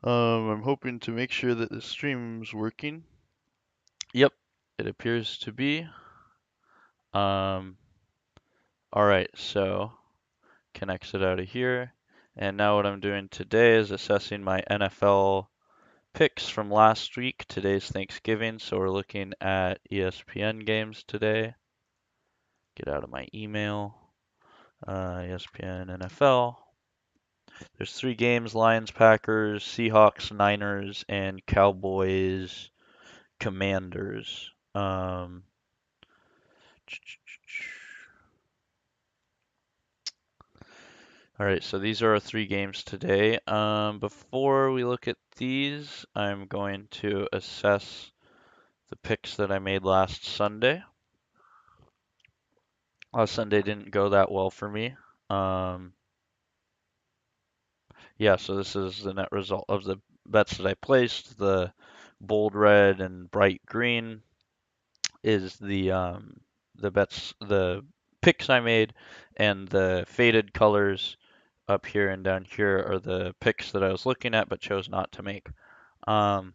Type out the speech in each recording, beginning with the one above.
I'm hoping to make sure that the stream's working. Yep, it appears to be. Um, all right, so can exit out of here. And now what I'm doing today is assessing my NFL picks from last week. Today's Thanksgiving, so we're looking at ESPN games today. Get out of my email. ESPN NFL. There's three games: Lions, Packers, Seahawks, Niners, and Cowboys, Commanders. All right, so these are our three games today. Before we look at these, I'm going to assess the picks that I made last Sunday. Last Sunday didn't go that well for me. Um, yeah, so this is the net result of the bets that I placed. The bold red and bright green is the picks I made, and the faded colors up here and down here are the picks that I was looking at but chose not to make. Um,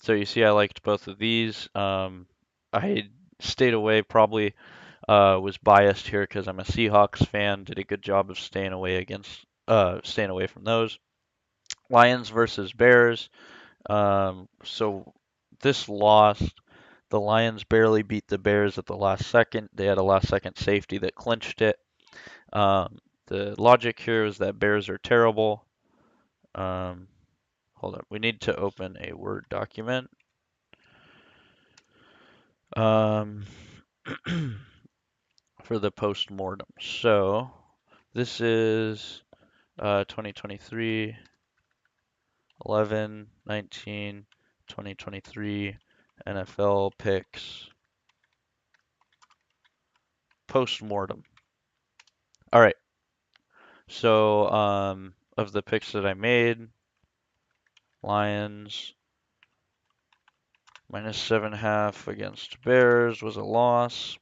so you see, I liked both of these. I stayed away, probably was biased here because I'm a Seahawks fan. Did a good job of staying away from those. Lions versus Bears. So this lost. The Lions barely beat the Bears at the last second. They had a last second safety that clinched it. The logic here is that Bears are terrible. Um, hold on. We need to open a Word document. Um, for the post-mortem. So this is 2023, 11, 19, 2023 NFL picks post-mortem. All right. So of the picks that I made, Lions -7.5 against Bears was a loss.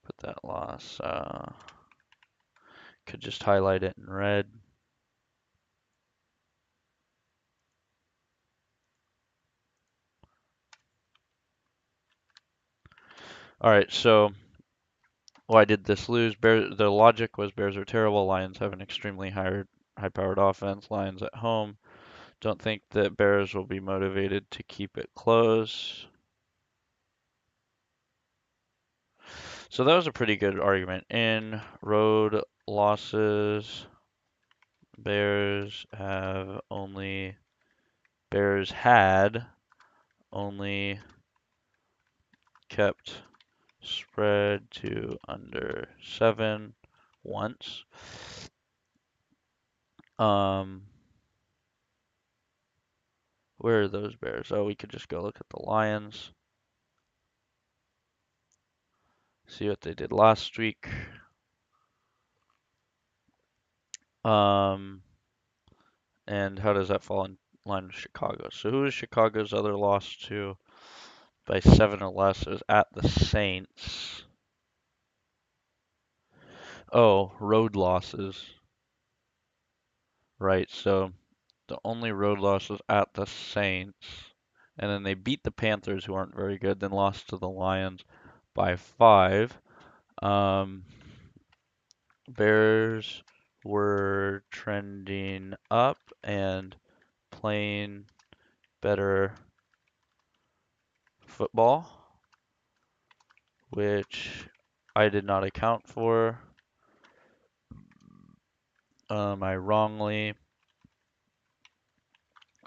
Put that loss. Could just highlight it in red. All right, so why did this lose? The logic was Bears are terrible. Lions have an extremely high-powered offense. Lions at home. Don't think that Bears will be motivated to keep it close. So that was a pretty good argument. In road losses, Bears have only Bears had only kept spread to under 7 once. Um, where are those Bears? Oh, we could just go look at the Lions. See what they did last week. Um, and how does that fall in line with Chicago? So who is Chicago's other loss to by 7 or less? It was at the Saints. Oh, road losses. Right, so the only road loss was at the Saints. And then they beat the Panthers, who aren't very good, then lost to the Lions by 5. Um, Bears were trending up and playing better football, which I did not account for. I wrongly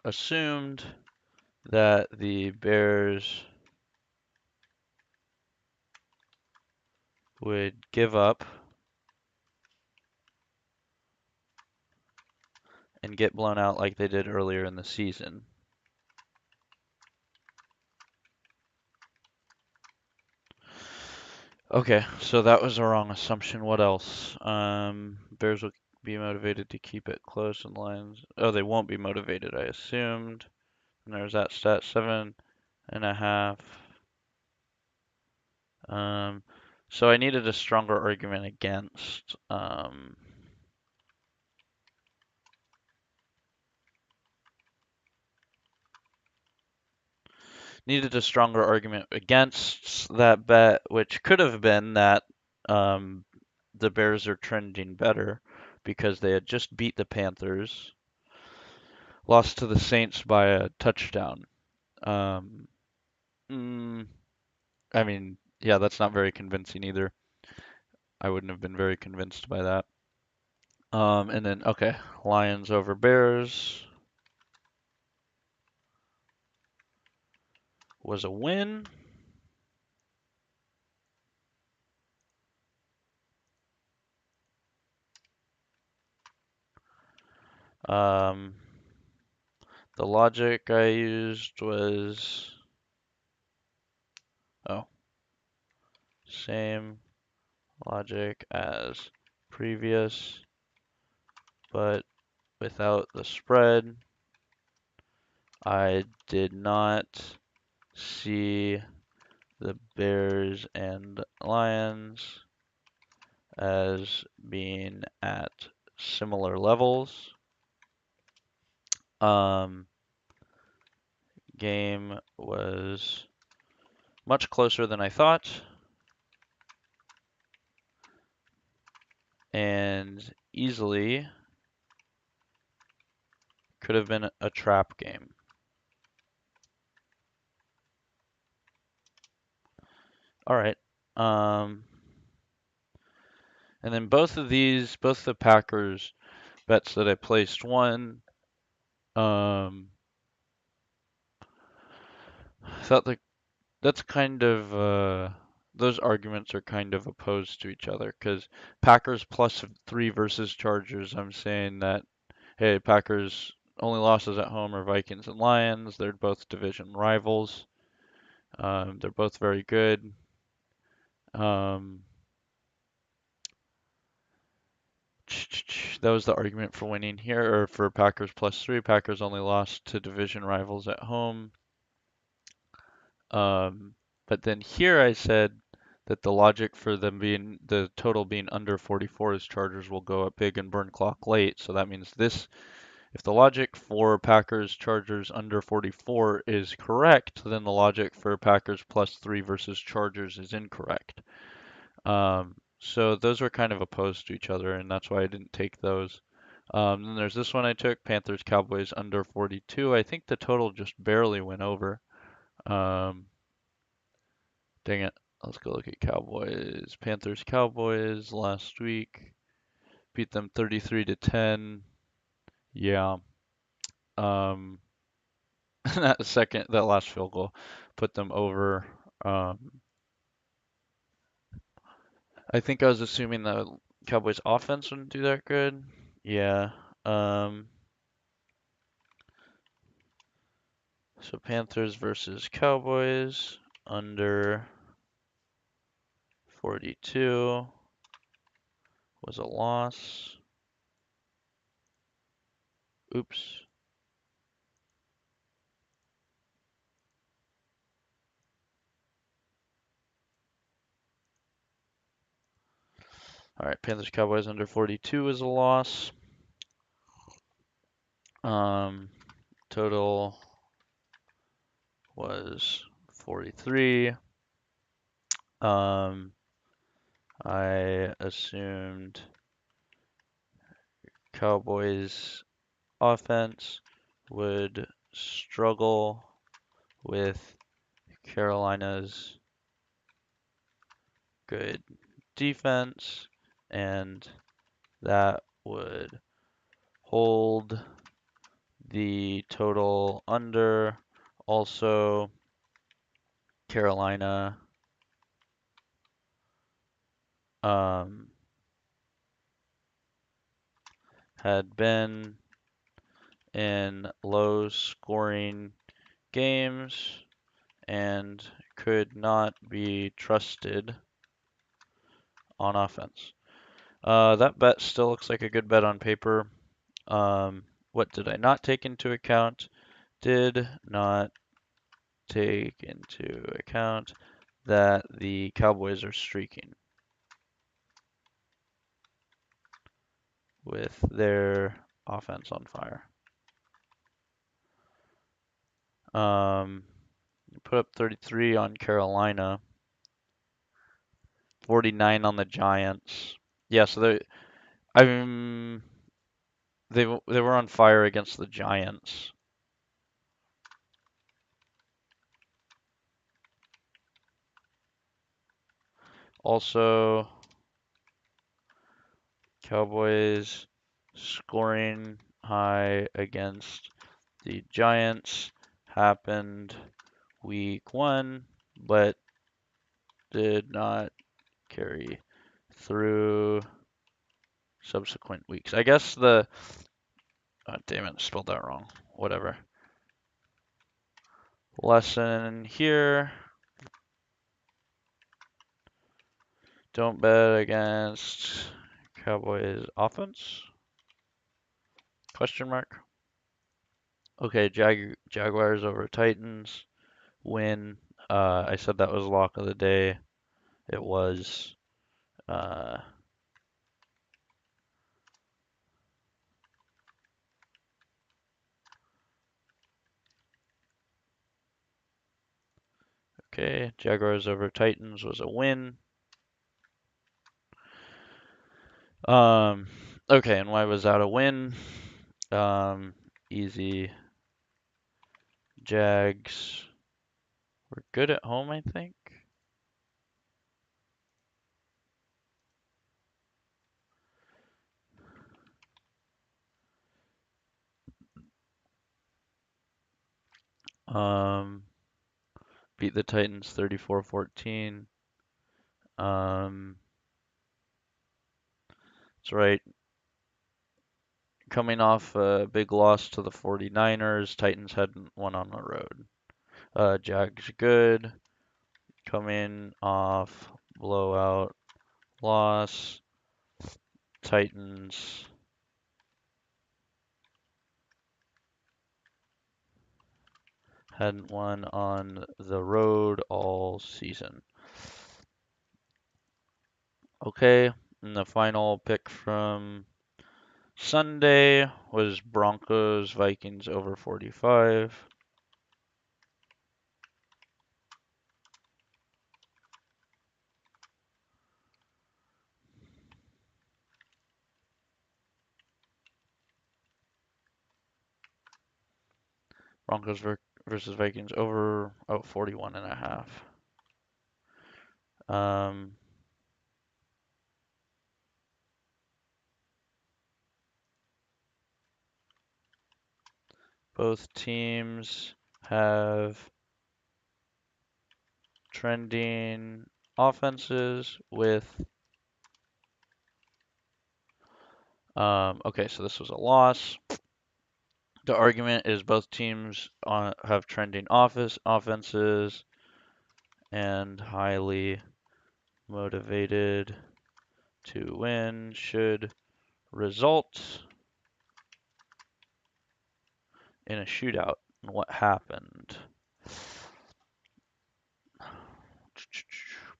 assumed that the Bears would give up and get blown out like they did earlier in the season. Okay, so that was a wrong assumption. What else? Bears will be motivated to keep it close and Lions. Oh, they won't be motivated, I assumed. And there's that stat, 7.5. Um, so I needed a stronger argument against. needed a stronger argument against that bet, which could have been that um, the Bears are trending better because they had just beat the Panthers, lost to the Saints by a touchdown. Um, mm, I mean, yeah, that's not very convincing either. I wouldn't have been very convinced by that. And then, okay, Lions over Bears was a win. Um, the logic I used was, oh, same logic as previous, but without the spread. I did not see the Bears and Lions as being at similar levels. Um, game was much closer than I thought, and easily could have been a trap game. All right. And then both of these, both the Packers bets that I placed, one, I thought that's kind of those arguments are kind of opposed to each other because Packers +3 versus Chargers. I'm saying that hey, Packers only losses at home are Vikings and Lions. They're both division rivals. They're both very good. Um, that was the argument for winning here, or for Packers +3. Packers only lost to division rivals at home. Um, but then here I said that the logic for them being the total being under 44 is Chargers will go up big and burn clock late. So that means this, if the logic for Packers Chargers under 44 is correct, then the logic for Packers +3 versus Chargers is incorrect. So those were kind of opposed to each other, and that's why I didn't take those. Then there's this one I took, Panthers Cowboys under 42. I think the total just barely went over. Um, Dang it. Let's go look at Cowboys. Panthers Cowboys last week. Beat them 33-10. Yeah. Um that last field goal put them over. Um I think I was assuming the Cowboys offense wouldn't do that good. Yeah. Um so Panthers versus Cowboys under 42 was a loss. Oops. All right, Panthers Cowboys under 42 is a loss. Um, total was 43. Um, I assumed Cowboys offense would struggle with Carolina's good defense, and that would hold the total under. Also, Carolina um, had been in low scoring games and could not be trusted on offense. That bet still looks like a good bet on paper. What did I not take into account? Did not take into account that the Cowboys are streaking with their offense on fire. Put up 33 on Carolina, 49 on the Giants. Yeah, so I'm they were on fire against the Giants. Also, Cowboys scoring high against the Giants happened week 1, but did not carry through subsequent weeks. I guess oh, damn it, spelled that wrong. Whatever. Lesson here. Don't bet against Cowboys offense? Question mark. Okay, Jaguars over Titans. Win. I said that was lock of the day. It was. Uh, okay, Jaguars over Titans was a win. Um, okay, and why was that a win? Easy. Jags were good at home, I think. Um, beat the Titans 34-14. That's right. Coming off a big loss to the 49ers, Titans hadn't won on the road. Jags good. Coming off blowout loss. Titans hadn't won on the road all season. Okay, and the final pick from Sunday was Broncos Vikings over 45. Broncos versus Vikings over 41 and a half. Both teams have trending offenses with okay, so this was a loss. The argument is both teams have trending offenses and highly motivated to win should result in a shootout. And what happened?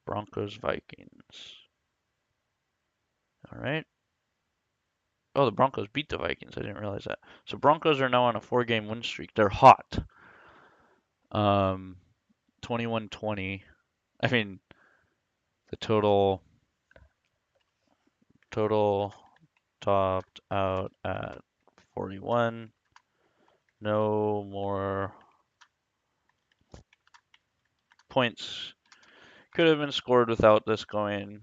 Broncos Vikings. All right. Oh, the Broncos beat the Vikings. I didn't realize that. So Broncos are now on a 4-game win streak. They're hot. 21-20. I mean, the total topped out at 41. No more points could have been scored without this going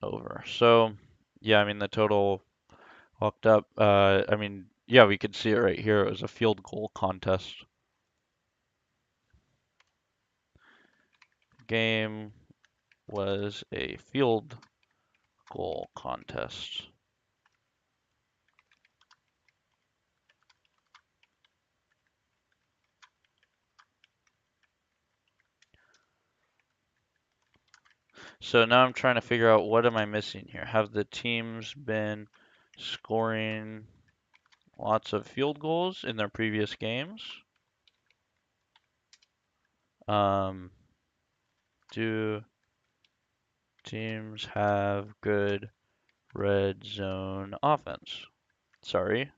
over. So, yeah, I mean, the total walked up. I mean, yeah, we could see it right here. It was a field goal contest. Game was a field goal contest. So now I'm trying to figure out what am I missing here. Have the teams been scoring lots of field goals in their previous games? Do teams have good red zone offense? Sorry,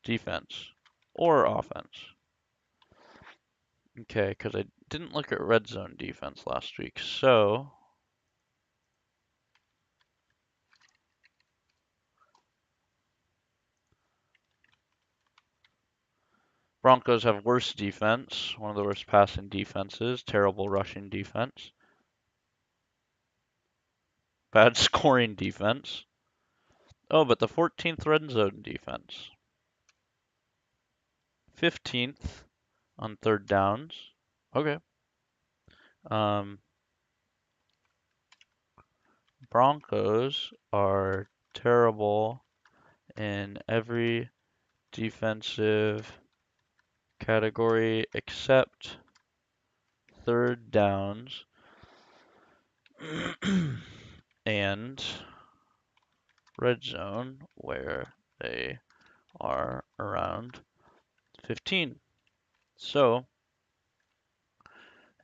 defense or offense. Okay, because I didn't look at red zone defense last week. So Broncos have worse defense, one of the worst passing defenses, terrible rushing defense, bad scoring defense. Oh, but the 14th red zone defense. 15th on third downs. Okay. Um, Broncos are terrible in every defensive category except third downs and red zone, where they are around 15. So,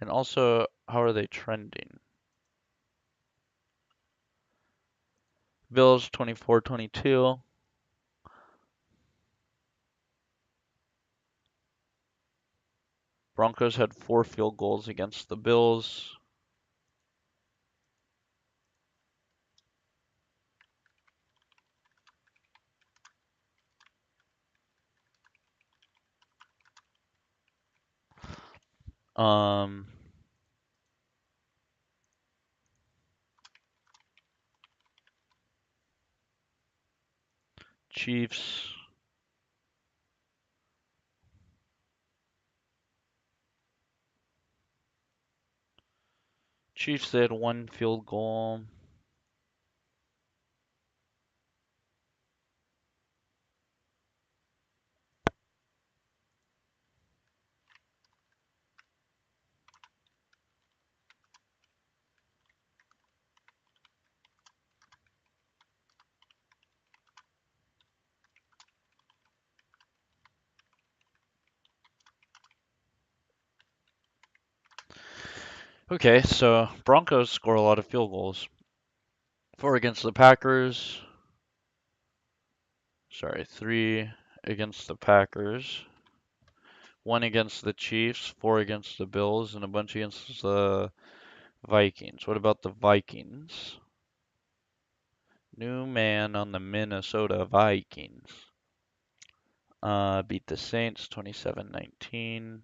and also, how are they trending? Bills 24-22. Broncos had 4 field goals against the Bills. Um, Chiefs. Chiefs, they had 1 field goal. Okay, so Broncos score a lot of field goals. 4 against the Packers. Sorry, 3 against the Packers. 1 against the Chiefs, 4 against the Bills, and a bunch against the Vikings. What about the Vikings? New man on the Minnesota Vikings. Beat the Saints 27-19.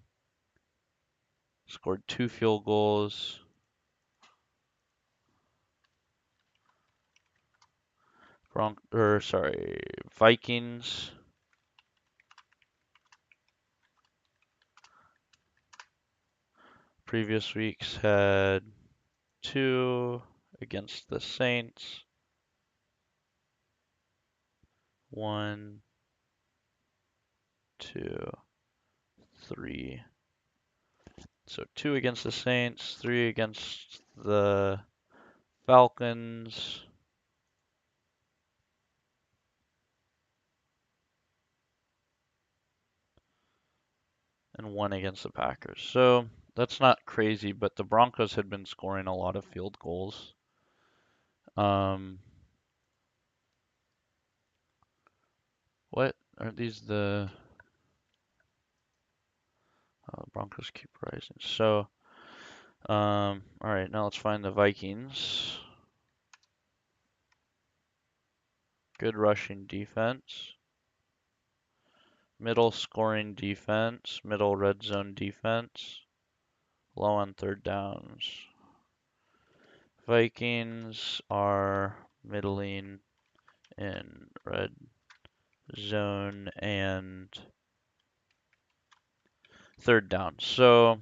Scored 2 field goals. Vikings. Previous weeks had 2 against the Saints. 1, 2, 3. So 2 against the Saints, 3 against the Falcons, and 1 against the Packers. So that's not crazy, but the Broncos had been scoring a lot of field goals. What are these the Broncos keep rising. So, all right, now let's find the Vikings. Good rushing defense. Middle scoring defense. Middle red zone defense. Low on third downs. Vikings are middling in red zone and third down. So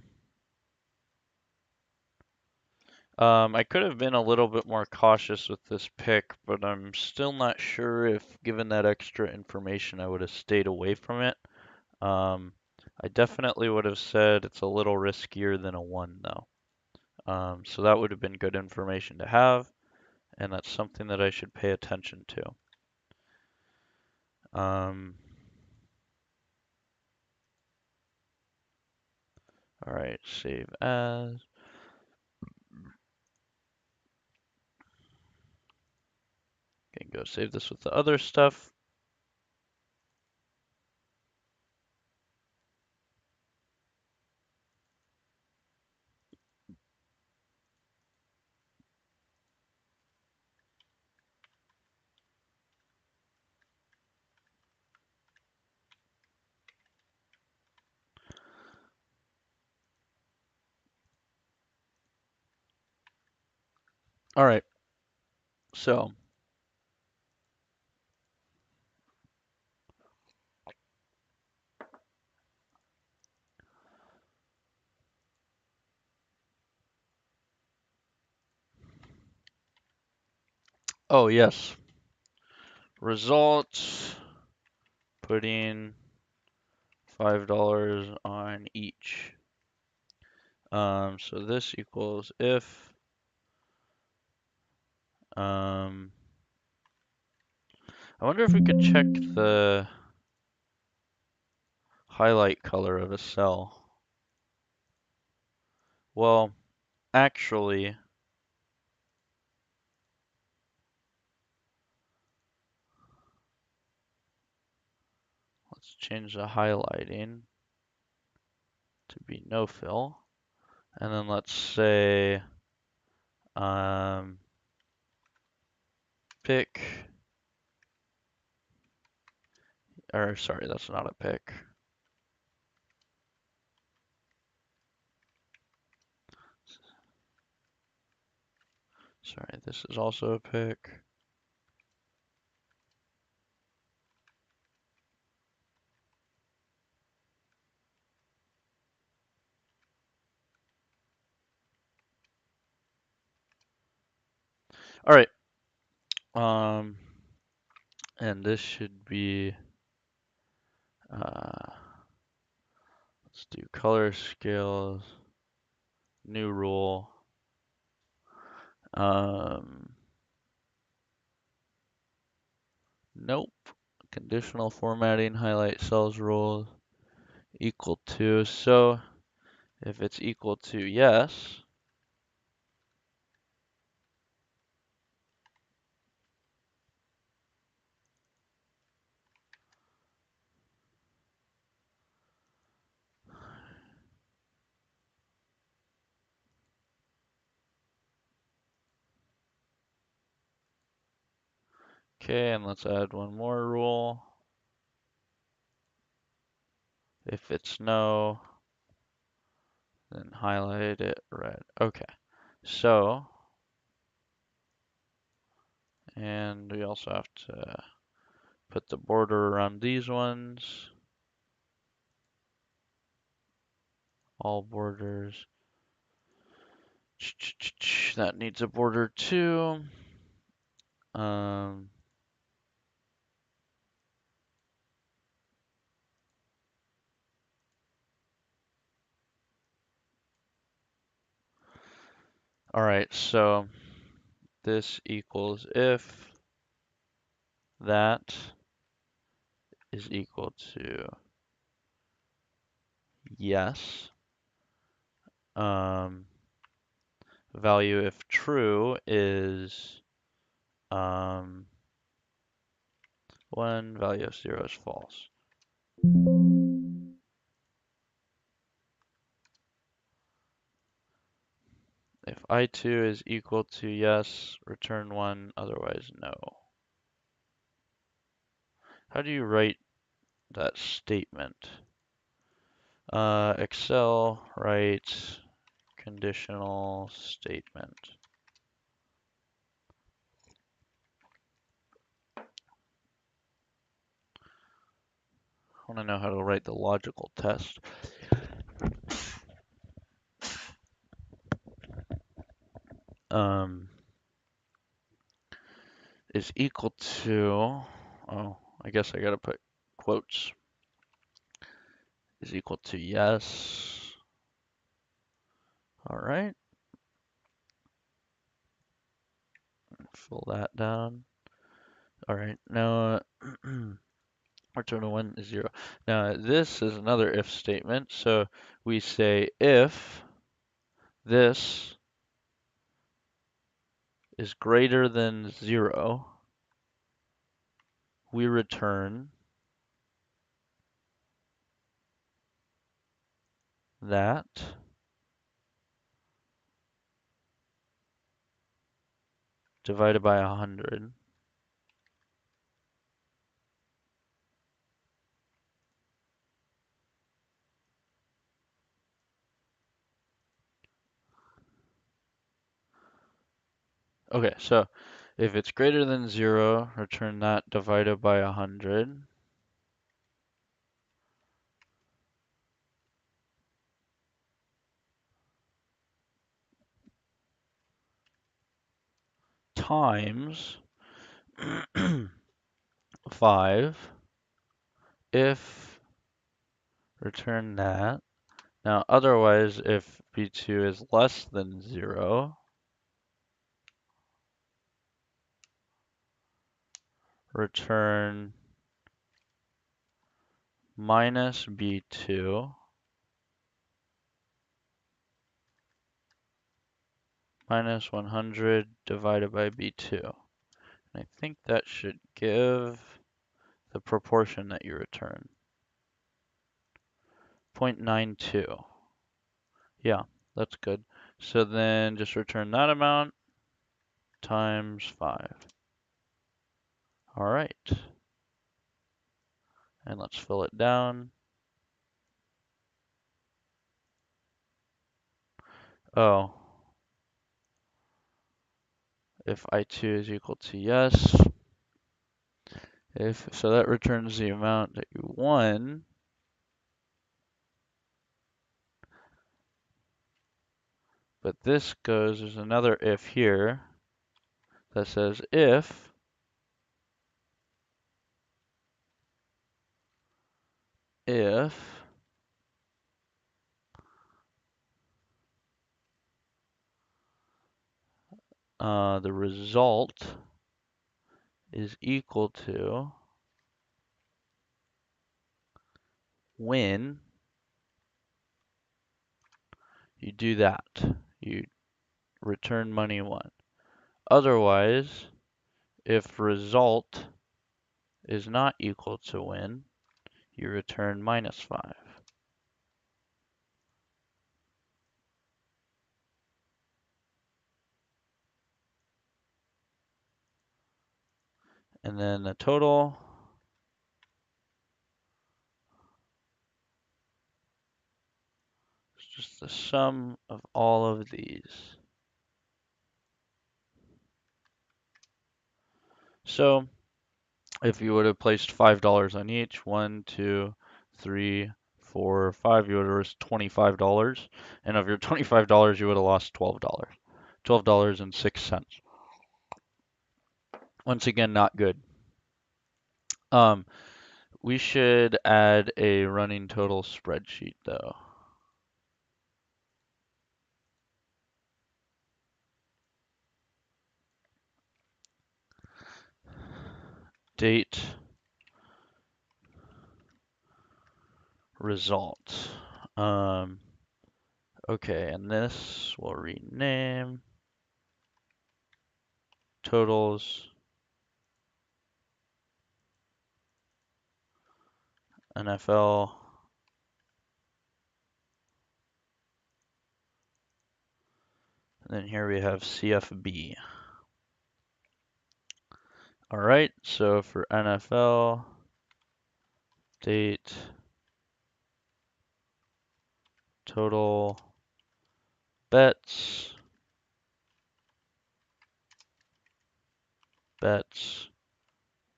I could have been a little bit more cautious with this pick, but I'm still not sure if, given that extra information, I would have stayed away from it. I definitely would have said it's a little riskier than a 1, though. So that would have been good information to have, and that's something that I should pay attention to. All right, save as. Okay, go save this with the other stuff. All right. So, oh yes, results, putting $5 on each. So this equals if, I wonder if we could check the highlight color of a cell. Well, actually, let's change the highlighting to be no fill. And then let's say pick, or sorry, that's not a pick. Sorry, this is also a pick. All right. And this should be, let's do color scales, new rule. Nope. Conditional formatting, highlight cells rule equal to. So if it's equal to yes, okay, and let's add one more rule. If it's no, then highlight it red. Okay, so, and we also have to put the border around these ones. All borders. That needs a border too. Um, all right, so this equals if that is equal to yes. Value if true is 1, value of 0 is false. If I2 is equal to yes, return 1, otherwise no. How do you write that statement? Excel writes conditional statement. I want to know how to write the logical test. Is equal to, oh, I guess I gotta put quotes, is equal to yes. All right. Fill that down. All right, now return to 1 is 0. Now this is another if statement. So we say if this is greater than 0, we return that divided by 100. Okay, so if it's greater than 0, return that divided by 100. Times 5 if return that. Now, otherwise, if b2 is less than 0, return minus b2 minus 100 divided by b2. And I think that should give the proportion that you return. 0.92. Yeah, that's good. So then just return that amount times 5. All right. And let's fill it down. Oh, if I2 is equal to yes, so that returns the amount that you won. But this goes, there's another if here that says if the result is equal to when you do that, you return money 1. Otherwise, if result is not equal to win, you return minus 5. And then the total is just the sum of all of these. So if you would have placed $5 on each, 1, 2, 3, 4, 5, you would have risked $25. And of your $25, you would have lost $12. $12.06. Once again, not good. We should add a running total spreadsheet though. Date result. Okay, and this we'll rename totals NFL. And then here we have CFB. All right, so for NFL, date, total, bets,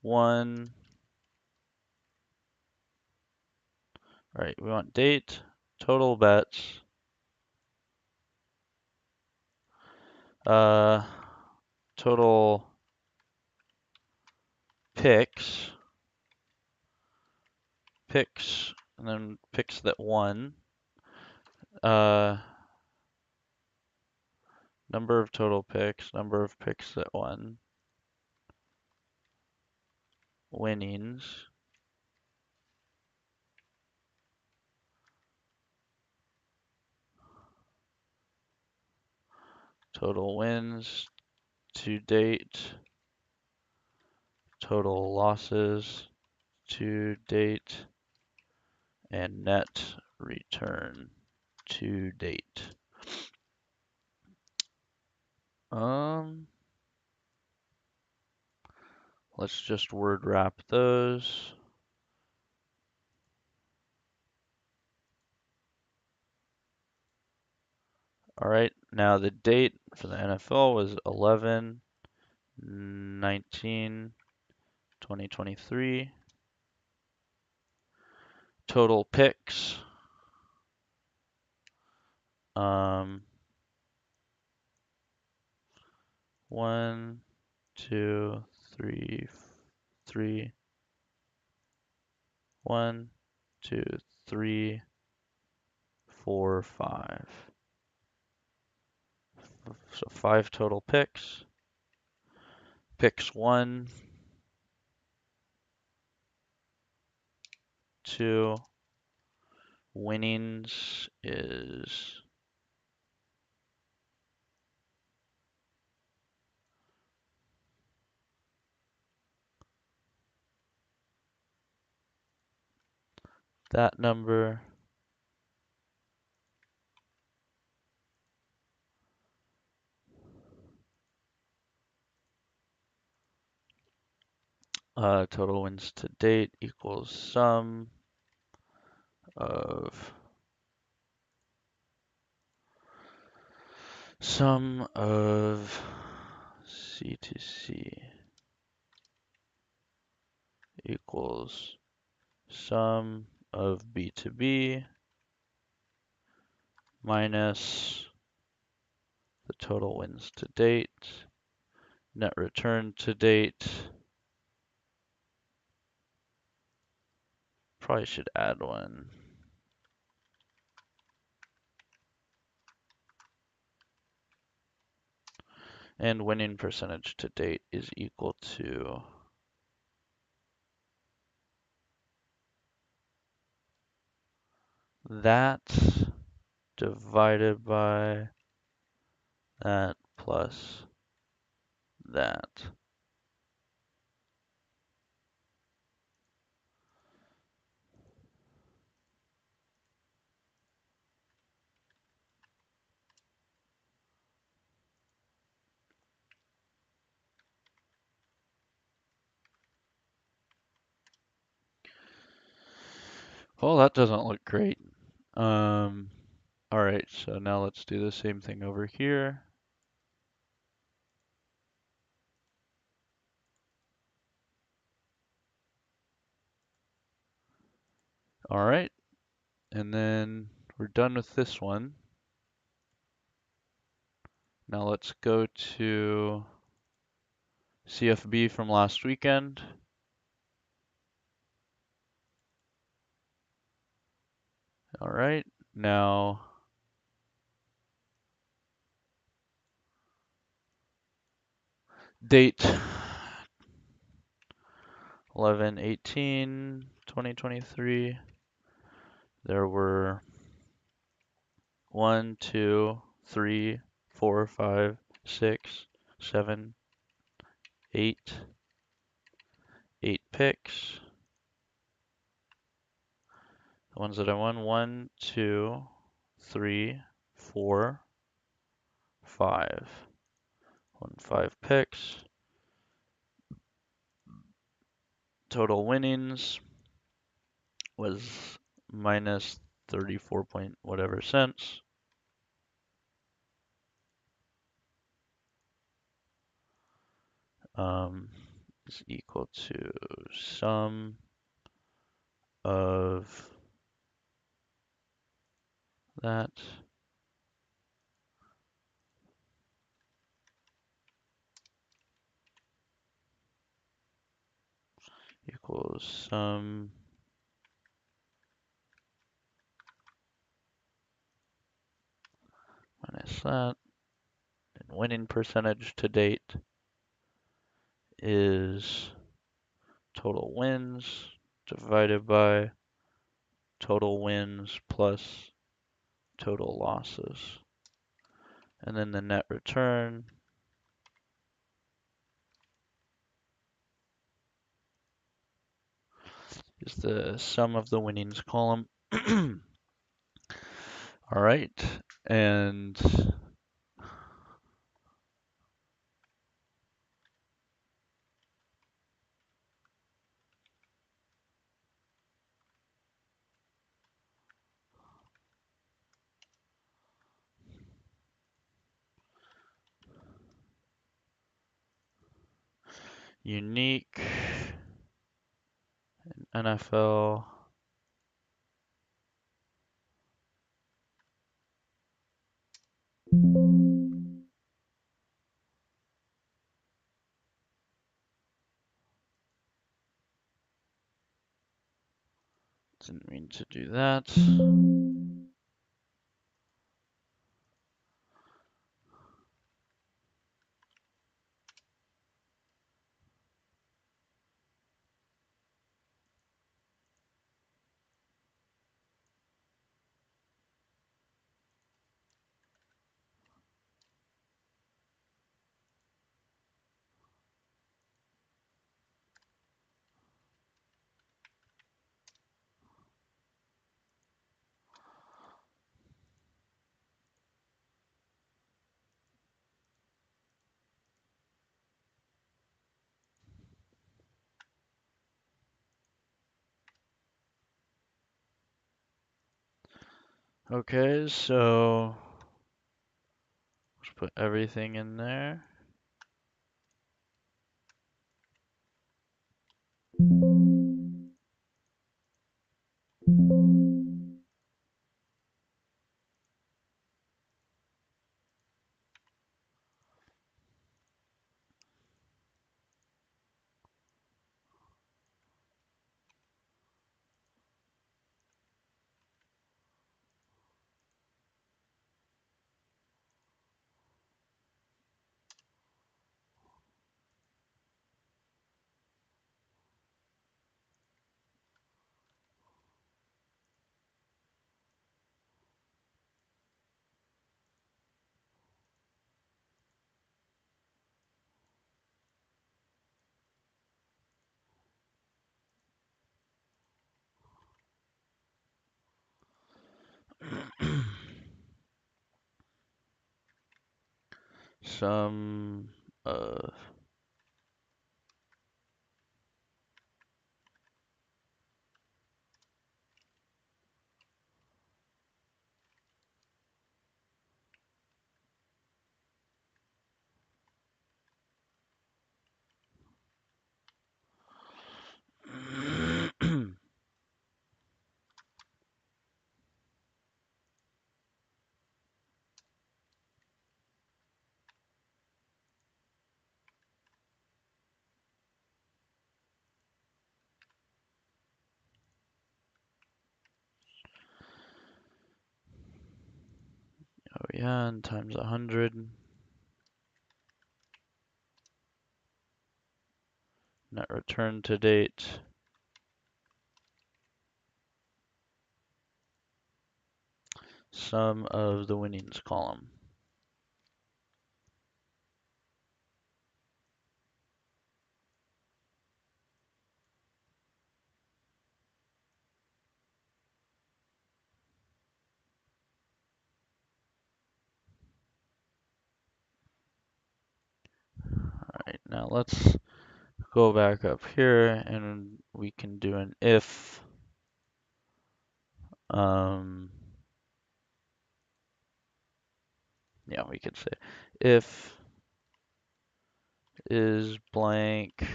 one. All right, we want date, total bets, total picks, and then picks that won. Number of total picks, number of picks that won, winnings, total wins to date, total losses to date, and net return to date. Let's just word wrap those. All right, Now the date for the NFL was 11/19/2023. Total picks. 1, 2, 3, 3. 1, 2, 3, 4, 5. So 5 total picks. Picks 1, 2. Winnings is that number. Total wins to date equals of sum of C to C equals sum of B to B minus the total wins to date, net return to date. Probably should add one. And winning percentage to date is equal to that divided by that plus that. Well, that doesn't look great. All right, so now let's do the same thing over here. All right, and then we're done with this one. Now let's go to CFB from last weekend. All right, now date 11/18/2023. There were 1, 2, 3, 4, 5, 6, 7, 8 picks. The ones that I won: 1, 2, 3, 4, 5. Won 5 picks. Total winnings was minus 34 point whatever cents. Is equal to sum of that equals sum minus that. And winning percentage to date is total wins divided by total wins plus total losses. And then the net return is the sum of the winnings column. All right, and unique NFL. Didn't mean to do that. Okay, so let's put everything in there. Some of oh yeah, and times 100. Net return to date. Sum of the winnings column. Alright, now let's go back up here and we can do an if. Yeah, we could say if is blank,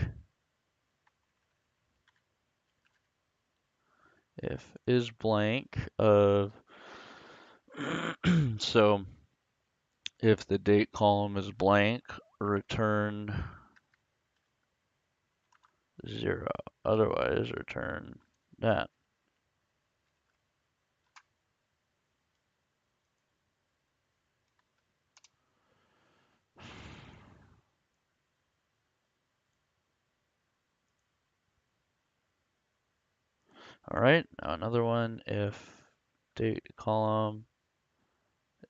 if is blank of, so if the date column is blank, return 0, otherwise return that. All right, now another one, if date column,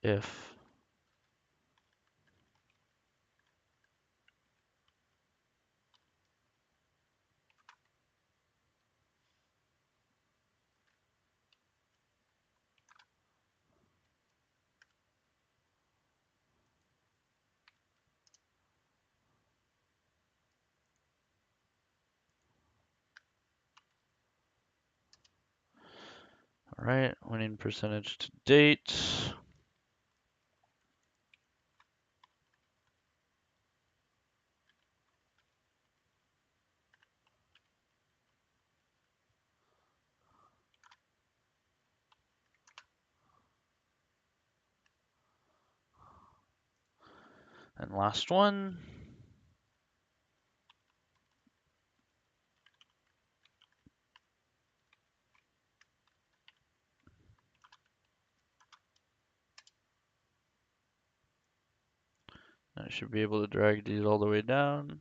if, all right, winning percentage to date. And last one. I should be able to drag these all the way down.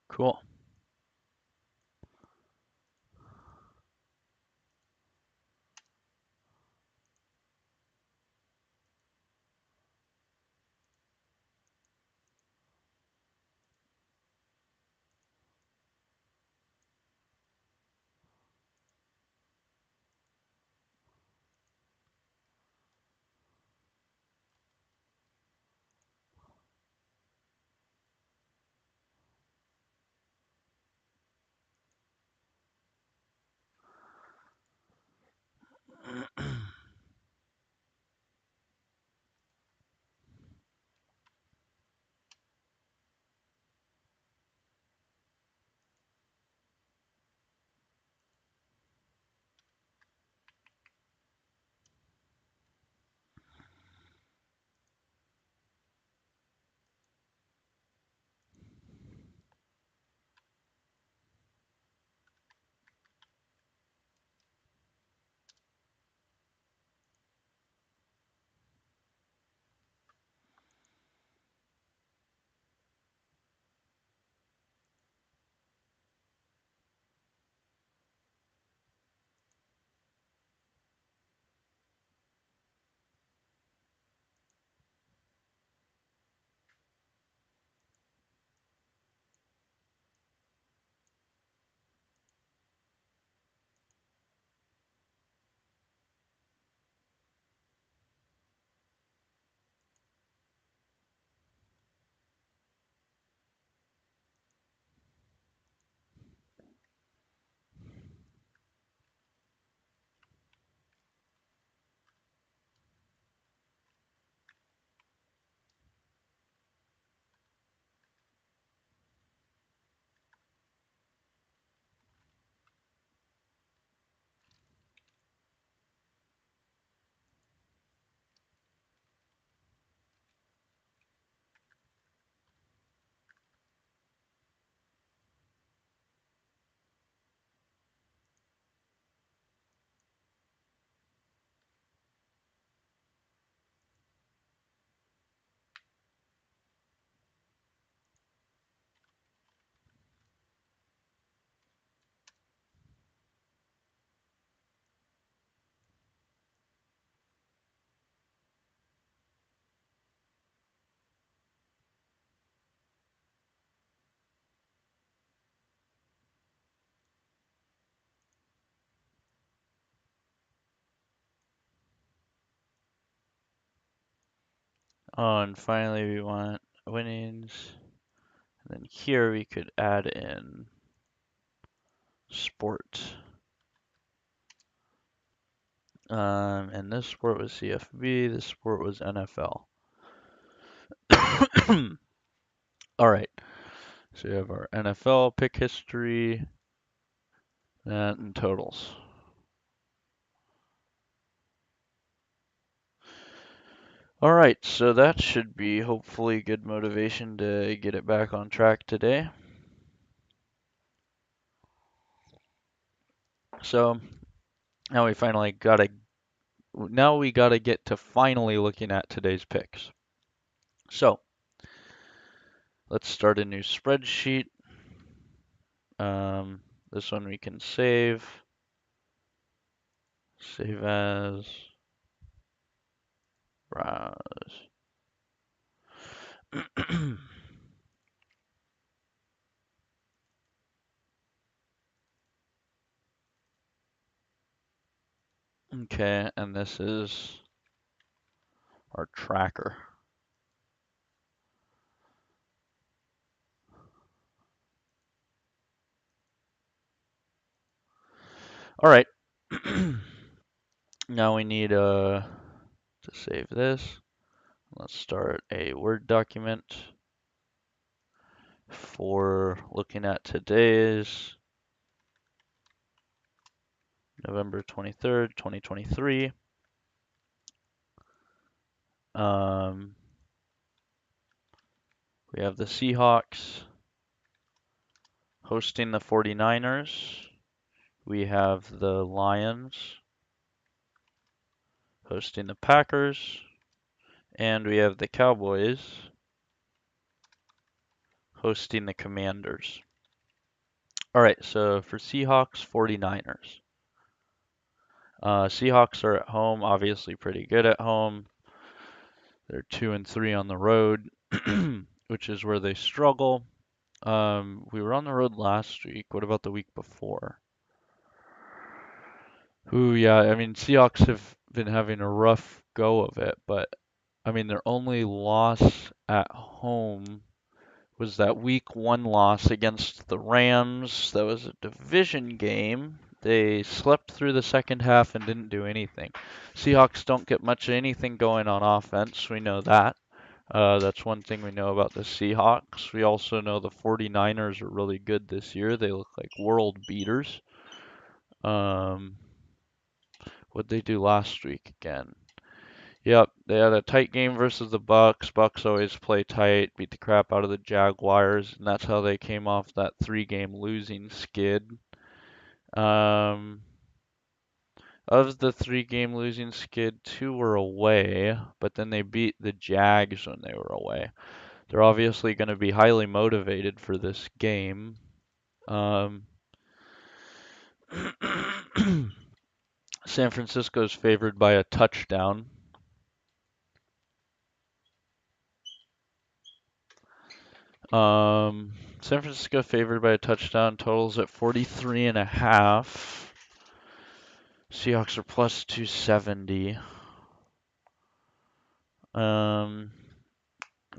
Cool. Oh, and finally we want winnings. And then here we could add in sport. And this sport was CFB, this sport was NFL. All right, so we have our NFL pick history and totals. All right, so that should be hopefully good motivation to get it back on track today. So now we gotta get to finally looking at today's picks. So let's start a new spreadsheet. This one we can save as, browse. Okay, and this is our tracker. All right. Now we need to save this. Let's start a Word document for looking at today's November 23rd, 2023. We have the Seahawks hosting the 49ers. We have the Lions hosting the Packers. And we have the Cowboys hosting the Commanders. All right, so for Seahawks, 49ers. Seahawks are at home, obviously pretty good at home. They're 2-3 on the road, which is where they struggle. We were on the road last week. What about the week before? Ooh, yeah, I mean, Seahawks have been having a rough go of it, but I mean, their only loss at home was that week 1 loss against the Rams. That was a division game. They slept through the second half and didn't do anything. Seahawks don't get much of anything going on offense. We know that. That's one thing we know about the Seahawks. We also know the 49ers are really good this year. They look like world beaters. What'd they do last week again? Yep, they had a tight game versus the Bucks. Bucks always play tight, beat the crap out of the Jaguars, and that's how they came off that 3-game losing skid. Of the 3-game losing skid, 2 were away, but then they beat the Jags when they were away. They're obviously going to be highly motivated for this game. San Francisco is favored by a touchdown. San Francisco favored by a touchdown, totals at 43.5. Seahawks are plus 270.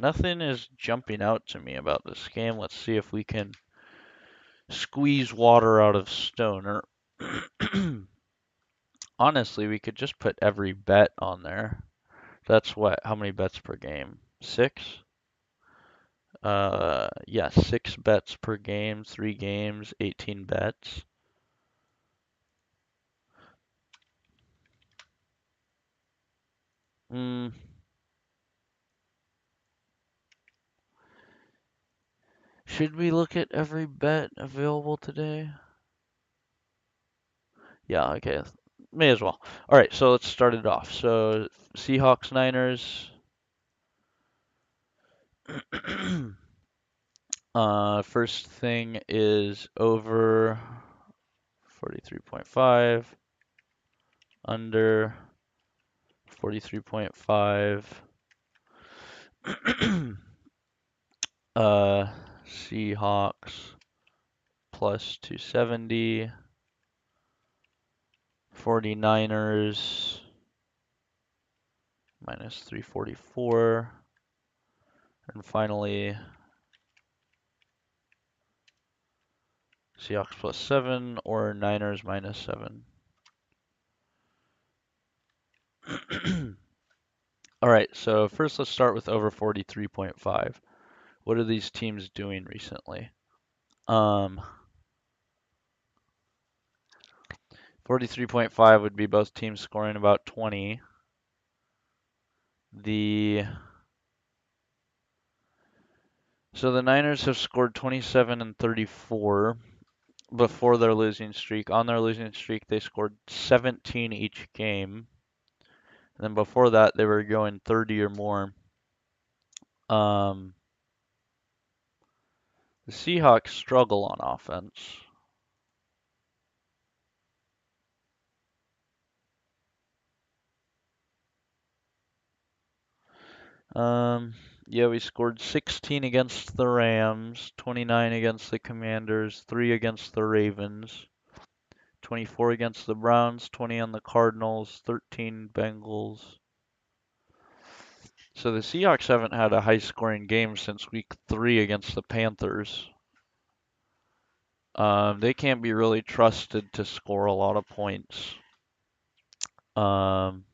Nothing is jumping out to me about this game. Let's see if we can squeeze water out of Stoner. Honestly, we could just put every bet on there. That's what? How many bets per game? 6? Yeah, 6 bets per game, 3 games, 18 bets. Should we look at every bet available today? Yeah, okay. May as well. All right, so let's start it off. So Seahawks Niners. First thing is over 43.5, under 43.5. Seahawks plus 270. 49ers minus 344. And finally, Seahawks plus 7 or Niners minus 7. All right, so first let's start with over 43.5. What are these teams doing recently? 43.5 would be both teams scoring about 20. So the Niners have scored 27 and 34 before their losing streak. On their losing streak, they scored 17 each game. And then before that, they were going 30 or more. The Seahawks struggle on offense. Yeah, we scored 16 against the Rams, 29 against the Commanders, 3 against the Ravens, 24 against the Browns, 20 on the Cardinals, 13 Bengals. So the Seahawks haven't had a high-scoring game since week 3 against the Panthers. They can't be really trusted to score a lot of points. Damn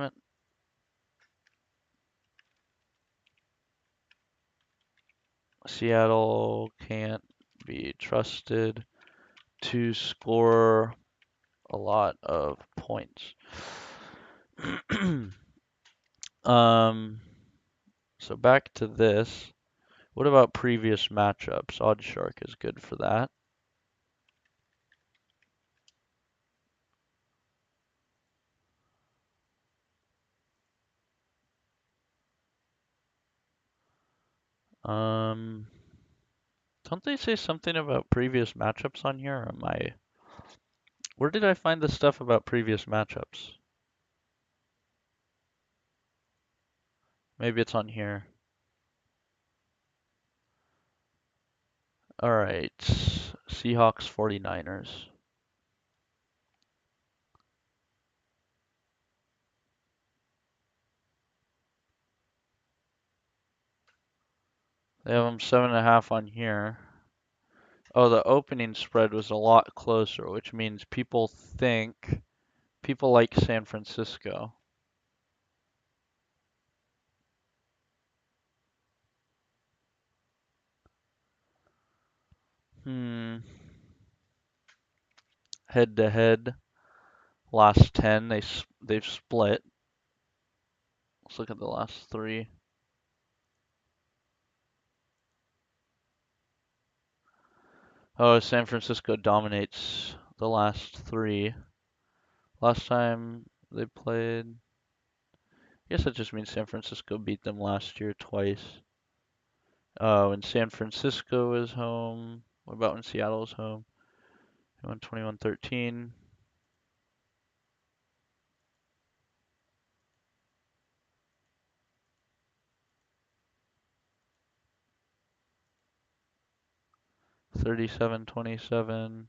it. Seattle can't be trusted to score a lot of points. um, so back to this. What about previous matchups? OddsShark is good for that. Don't they say something about previous matchups on here? Or am I? Where did I find the stuff about previous matchups? Maybe it's on here. All right, Seahawks 49ers. They have them 7.5 on here. Oh, the opening spread was a lot closer, which means people like San Francisco. Hmm. Head to head, last 10 they've split. Let's look at the last 3. Oh, San Francisco dominates the last 3. Last time they played, I guess that just means San Francisco beat them last year twice. Oh, and San Francisco is home. What about when Seattle's home? They won 21-13. Thirty-seven, 27.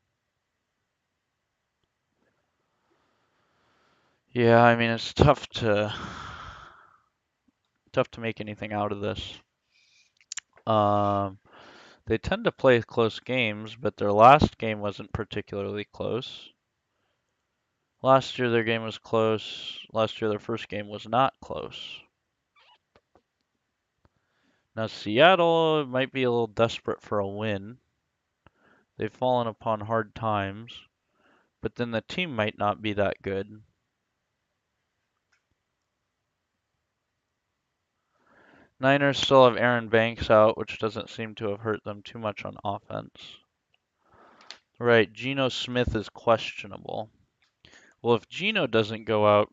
Yeah, I mean it's tough to make anything out of this. Um, they tend to play close games, but their last game wasn't particularly close. Last year their game was close. Last year their first game was not close. Now Seattle might be a little desperate for a win. They've fallen upon hard times, but then the team might not be that good. Niners still have Aaron Banks out, which doesn't seem to have hurt them too much on offense. Right, Geno Smith is questionable. Well, if Geno doesn't go out,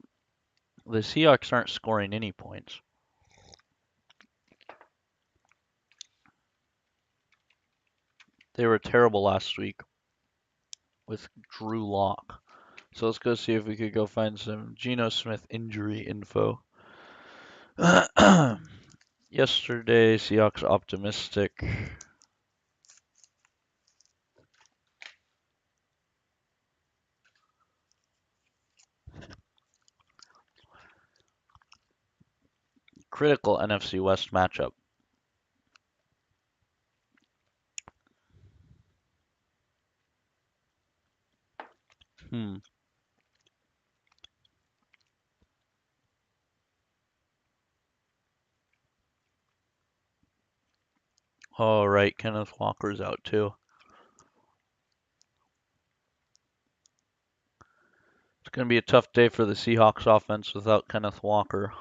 the Seahawks aren't scoring any points. They were terrible last week with Drew Lock. So let's go see if we could go find some Geno Smith injury info. Yesterday, Seahawks optimistic. Critical NFC West matchup. Hmm. Oh, right. Kenneth Walker's out too. It's going to be a tough day for the Seahawks offense without Kenneth Walker.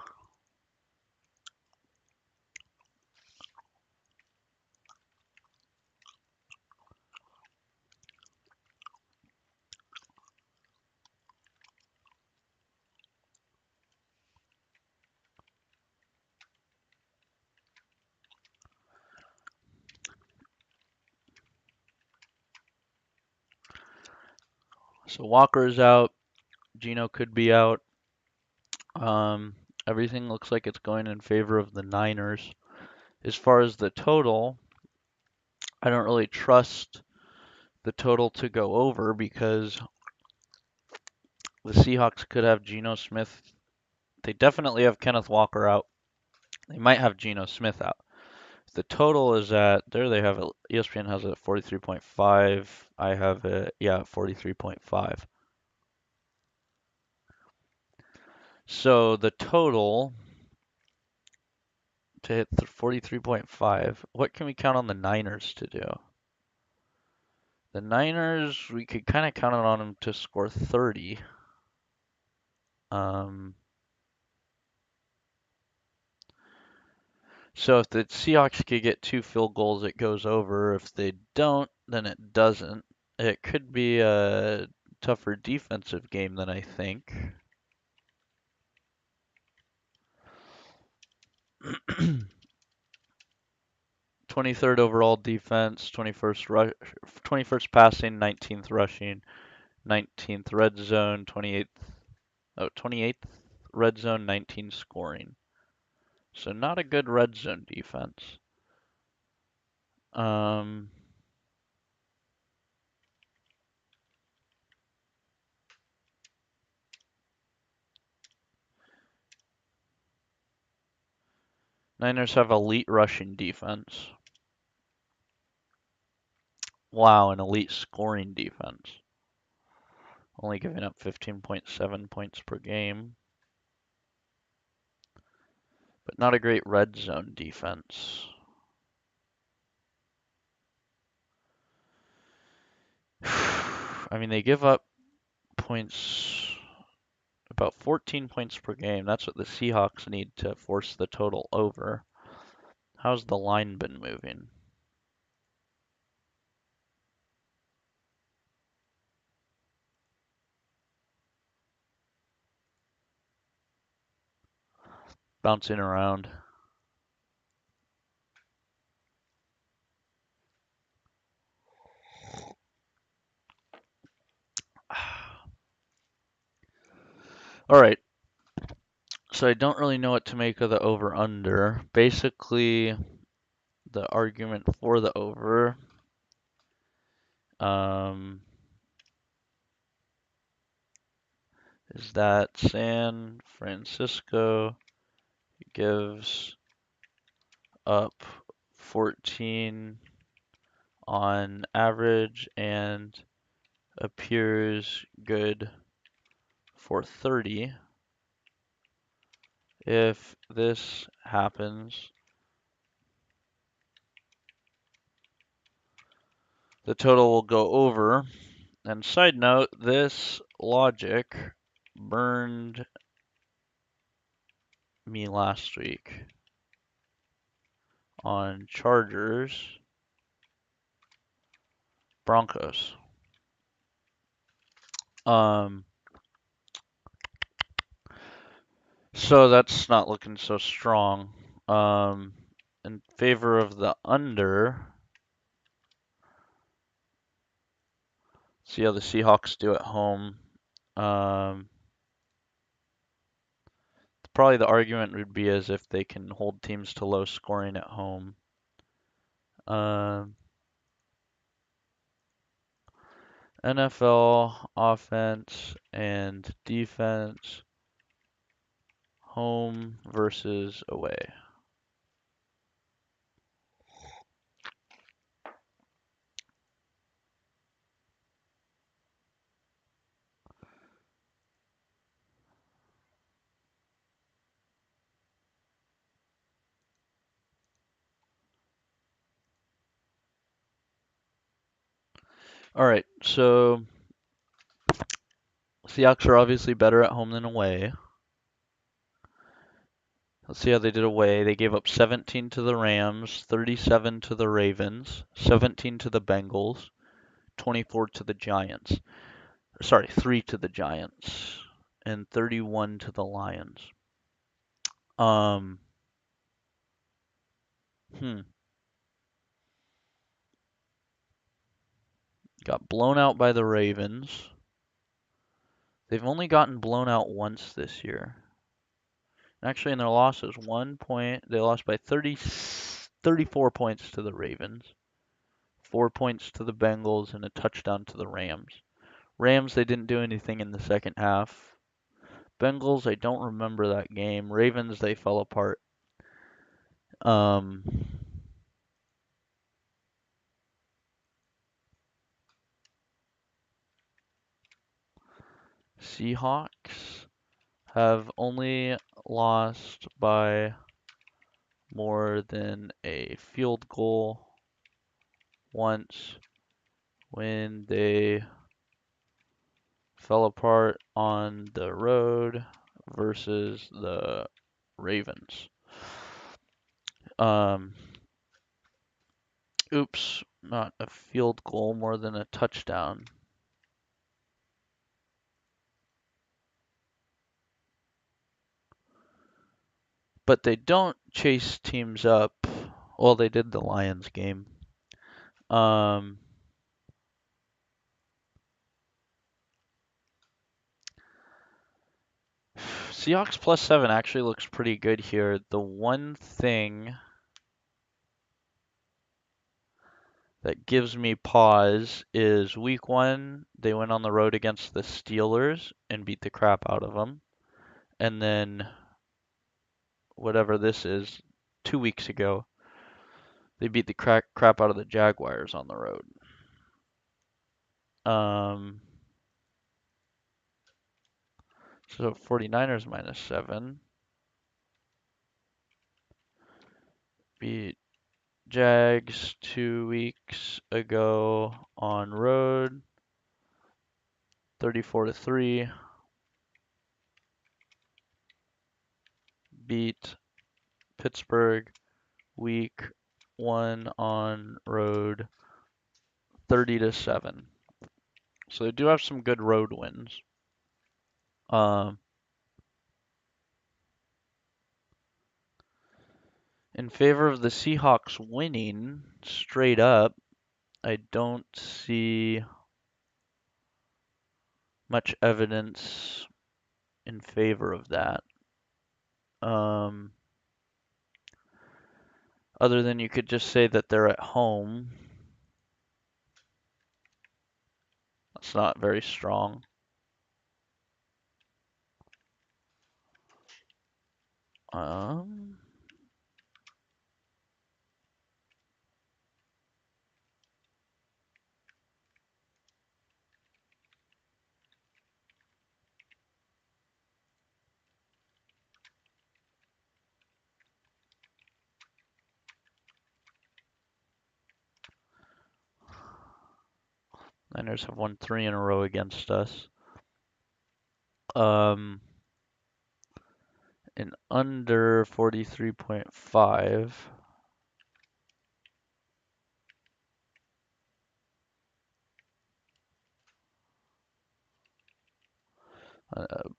So Walker's out. Geno could be out. Everything looks like it's going in favor of the Niners. As far as the total, I don't really trust the total to go over because the Seahawks could have Geno Smith. They definitely have Kenneth Walker out. They might have Geno Smith out. The total is at there. They have it. ESPN has it at 43.5. I have it, yeah, 43.5. So the total to hit 43.5. What can we count on the Niners to do? The Niners, we could kind of count on them to score 30. So if the Seahawks could get 2 field goals, it goes over. If they don't, then it doesn't. It could be a tougher defensive game than I think. 23rd overall defense, 21st passing, 19th rushing, 19th red zone, 28th red zone, 19 scoring. So not a good red zone defense. Niners have elite rushing defense. Wow, an elite scoring defense. Only giving up 15.7 points per game. But not a great red zone defense. I mean, they give up points, about 14 points per game. That's what the Seahawks need to force the total over. How's the line been moving? Bouncing around. All right. So I don't really know what to make of the over-under. Basically, the argument for the over is that San Francisco gives up 14 on average and appears good for 30. If this happens, the total will go over. And side note, this logic burned me last week on Chargers Broncos. So that's not looking so strong. In favor of the under. See how the Seahawks do at home. Probably the argument would be as if they can hold teams to low scoring at home. NFL offense and defense, home versus away. All right, so Seahawks are obviously better at home than away. Let's see how they did away. They gave up 17 to the Rams, 37 to the Ravens, 17 to the Bengals, 24 to the Giants. Sorry, 3 to the Giants, and 31 to the Lions. Got blown out by the Ravens. They've only gotten blown out once this year. Actually, in their losses, 1 point, they lost by 34 points to the Ravens, 4 points to the Bengals, and a touchdown to the Rams. Rams, they didn't do anything in the second half. Bengals, I don't remember that game. Ravens, they fell apart. Seahawks have only lost by more than a field goal once when they fell apart on the road versus the Ravens. Um, oops, not a field goal more than a touchdown. But they don't chase teams up. Well, they did the Lions game. Seahawks +7 actually looks pretty good here. The one thing that gives me pause is week 1, they went on the road against the Steelers and beat the crap out of them. And then, whatever this is, 2 weeks ago, they beat the crap out of the Jaguars on the road. So 49ers -7. Beat Jags 2 weeks ago on road, 34-3. Beat Pittsburgh week 1 on road, 30-7. So they do have some good road wins. In favor of the Seahawks winning straight up, I don't see much evidence in favor of that. Other than you could just say that they're at home. That's not very strong. Niners have won 3 in a row against us. In under 43.5.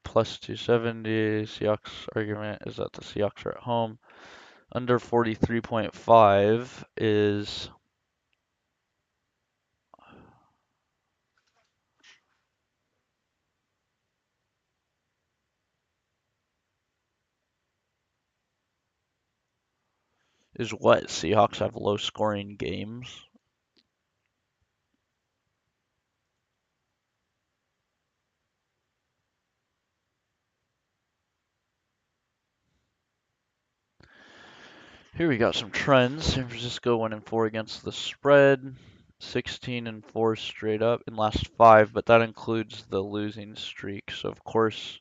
Plus 270. Seahawks argument is that the Seahawks are at home. Under 43.5 is what? Seahawks have low scoring games. Here we got some trends. San Francisco 1-4 against the spread, 16-4 straight up in last 5, but that includes the losing streak. So of course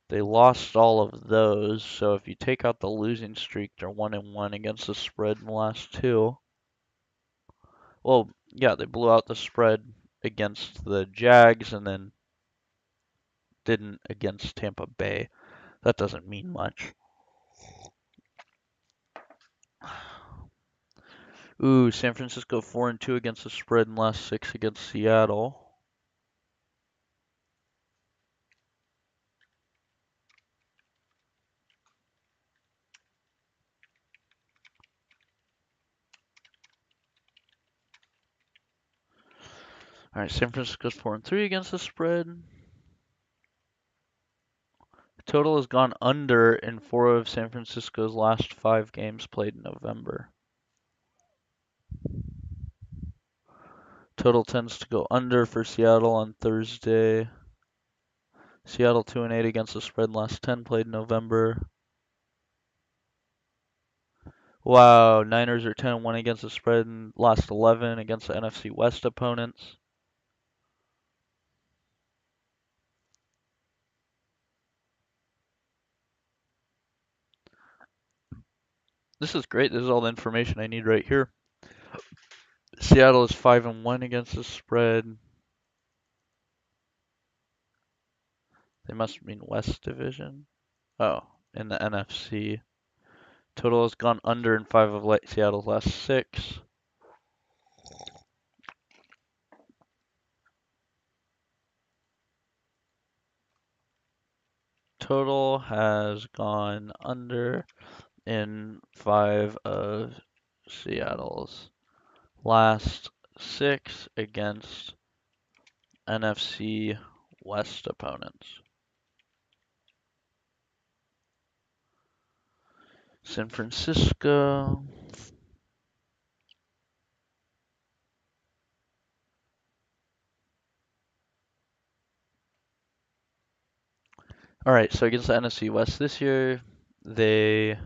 they lost all of those. So if you take out the losing streak, they're 1-1 against the spread in the last 2. Well, yeah, they blew out the spread against the Jags and then didn't against Tampa Bay. That doesn't mean much. Ooh, San Francisco 4-2 against the spread and last 6 against Seattle. All right, San Francisco's 4-3 against the spread. The total has gone under in 4 of San Francisco's last 5 games played in November. Total tends to go under for Seattle on Thursday. Seattle 2-8 against the spread last 10 played in November. Wow, Niners are 10-1 against the spread in last 11 against the NFC West opponents. This is great. This is all the information I need right here. Seattle is 5-1 against the spread. They must mean West Division. Oh, in the NFC. Total has gone under in 5 of Seattle's last 6. Total has gone under in 5 of Seattle's last 6 against NFC West opponents. San Francisco. All right, so against the NFC West this year, they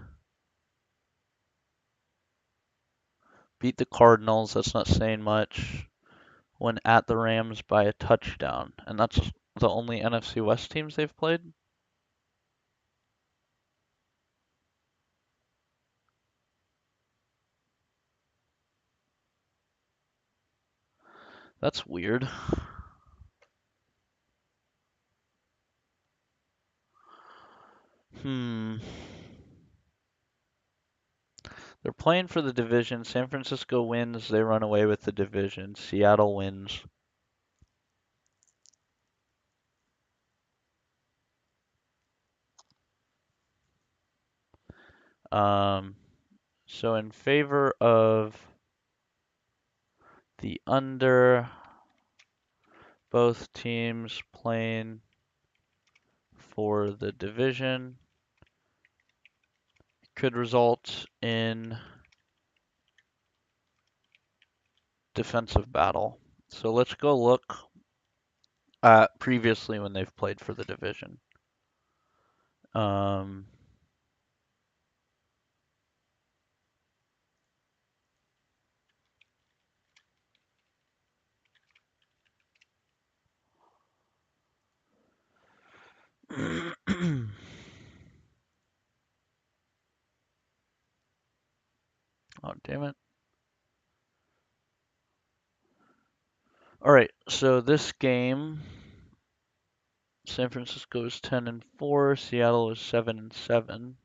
beat the Cardinals. That's not saying much. When at the Rams by a touchdown, and that's the only NFC West teams they've played. That's weird. Hmm. They're playing for the division. San Francisco wins, they run away with the division. Seattle wins. Um, so in favor of the under, both teams playing for the division could result in defensive battle. So let's go look at previously when they've played for the division. Um, oh, damn it. All right, so this game, San Francisco is 10-4, Seattle is 7-7.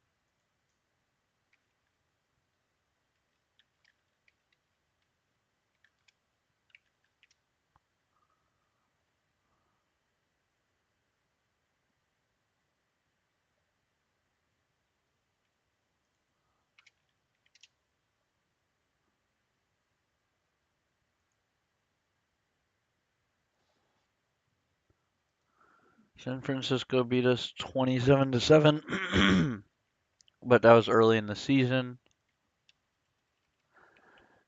San Francisco beat us 27-7, but that was early in the season.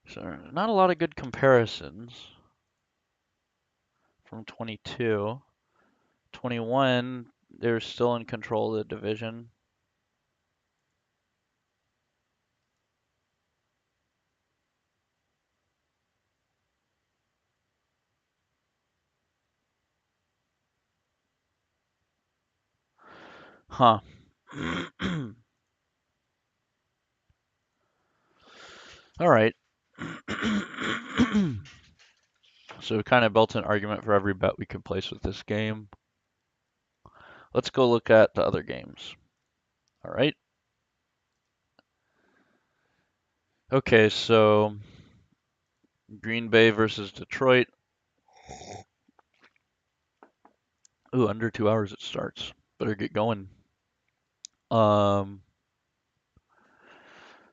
So not a lot of good comparisons from 22. 21, they're still in control of the division. Huh. All right. So we kind of built an argument for every bet we could place with this game. Let's go look at the other games. All right. Okay, so Green Bay versus Detroit. Ooh, under 2 hours it starts. Better get going. Um,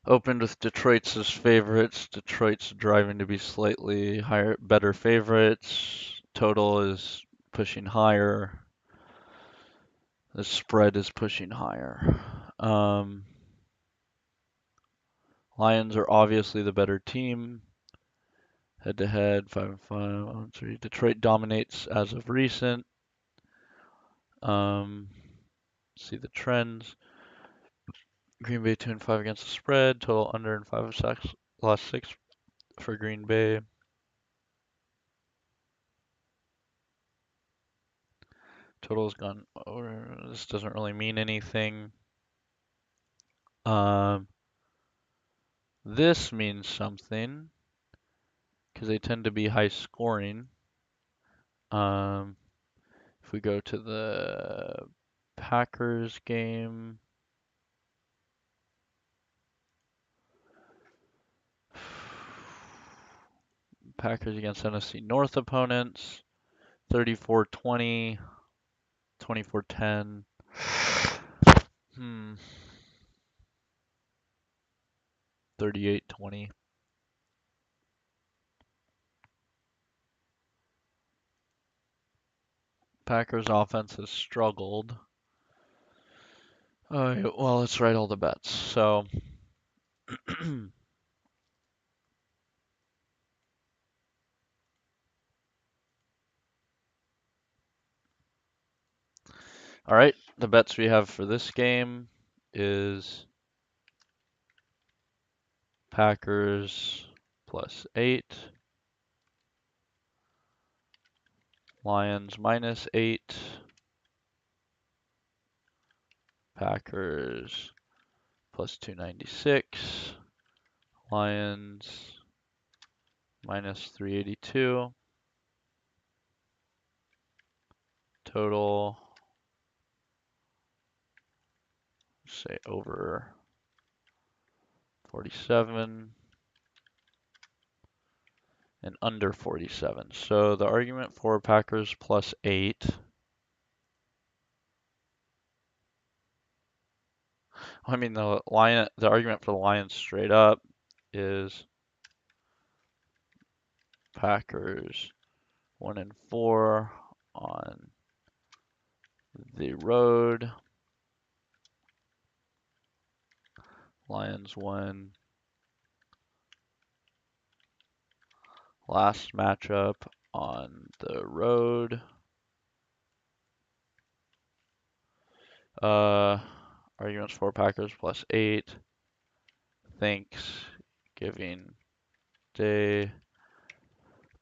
Opened with Detroit's as favorites. Detroit's driving to be slightly higher, better favorites. Total is pushing higher. The spread is pushing higher. Lions are obviously the better team. Head to head, 5-5. 1-3. Detroit dominates as of recent. See the trends. Green Bay 2-5 against the spread. Total under and 5 of 6. Last 6 for Green Bay. Total's gone over. This doesn't really mean anything. Um, This means something because they tend to be high scoring. Um, if we go to the Packers game, Packers against NFC North opponents, 34-20, 24-10. 38-20. Packers offense has struggled. Well, let's write all the bets. So, all right, the bets we have for this game is Packers +8, Lions -8, Packers +296, Lions -382, total, say over 47, and under 47. So the argument for Packers +8. I mean, the argument for the Lions straight up is Packers 1-4 on the road. Lions won last matchup on the road. Arguments for Packers +8. Thanksgiving Day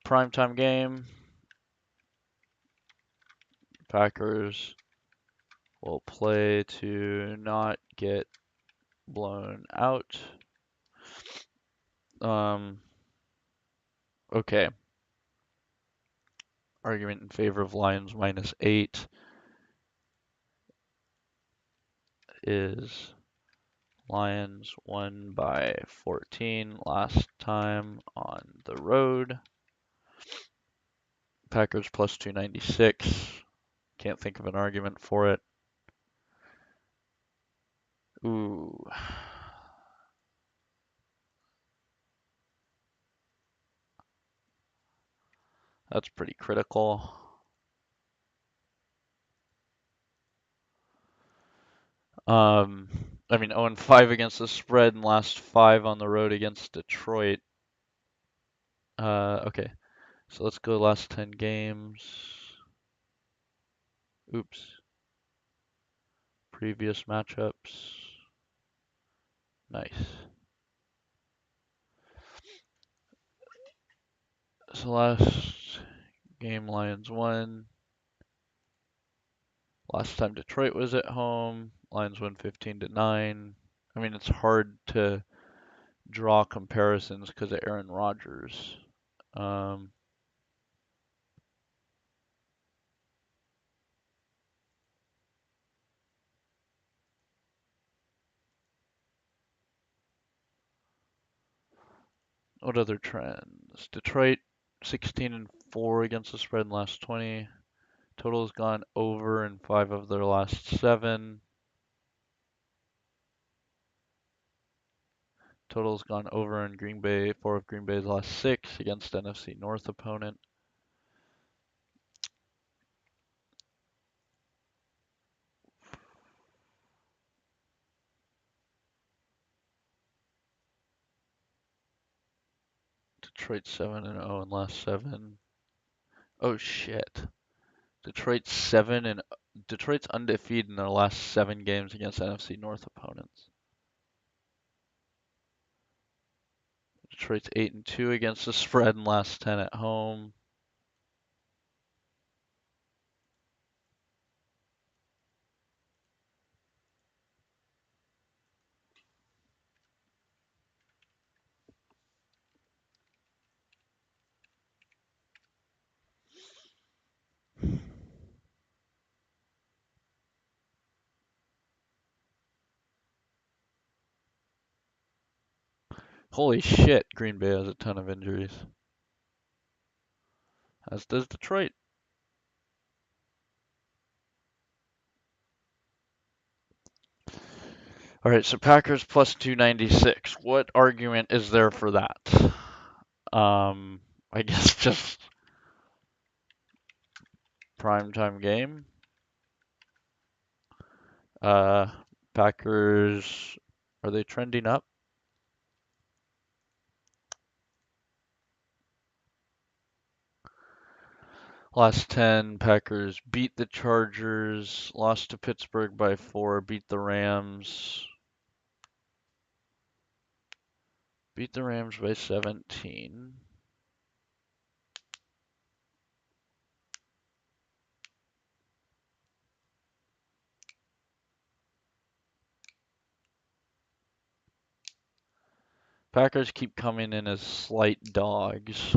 primetime game. Packers will play to not get blown out. Okay. Argument in favor of Lions -8 is Lions won by 14 last time on the road. Packers +296. Can't think of an argument for it. Ooh. That's pretty critical. I mean, 0-5 against the spread and last 5 on the road against Detroit. Okay, so let's go last 10 games. Oops. Previous matchups. Nice. So last game Lions won. Last time Detroit was at home, Lions won 15-9. I mean, it's hard to draw comparisons because of Aaron Rodgers. What other trends? Detroit 16-4 against the spread in last 20. Total has gone over in 5 of their last 7. Total has gone over in Green Bay, 4 of Green Bay's last 6 against NFC North opponent. Detroit 7-0 in last 7. Oh shit. Detroit's undefeated in their last 7 games against NFC North opponents. Detroit's 8-2 against the spread in last 10 at home. Holy shit, Green Bay has a ton of injuries. As does Detroit. All right, so Packers plus 296. What argument is there for that? Um, I guess just primetime game. Uh, Packers, are they trending up? Last 10, Packers beat the Chargers, lost to Pittsburgh by 4, beat the Rams, beat the Rams by 17. Packers keep coming in as slight dogs.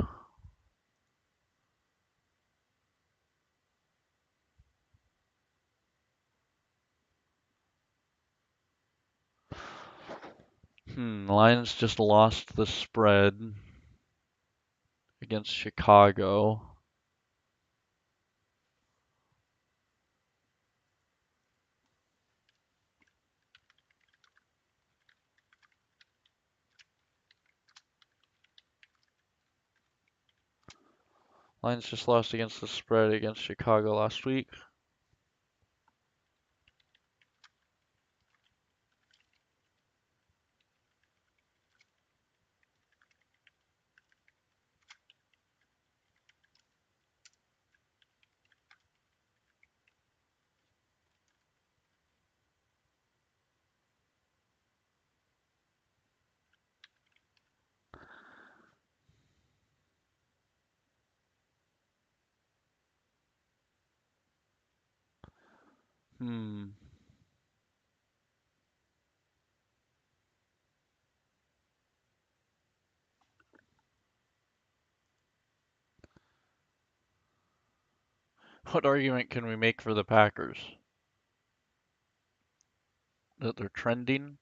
Lions just lost the spread against Chicago. Lions just lost against the spread against Chicago last week. Hmm. What argument can we make for the Packers? That they're trending?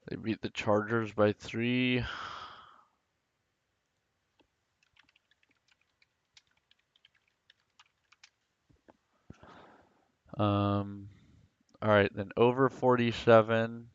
They beat the Chargers by 3. All right, then over 47.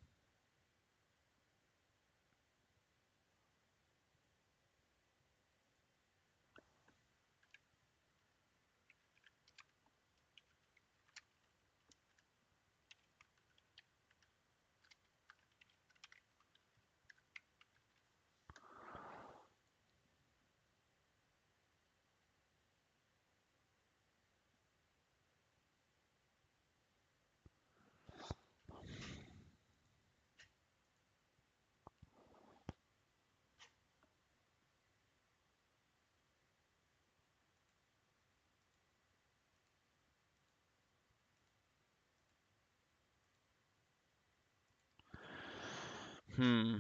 Hmm.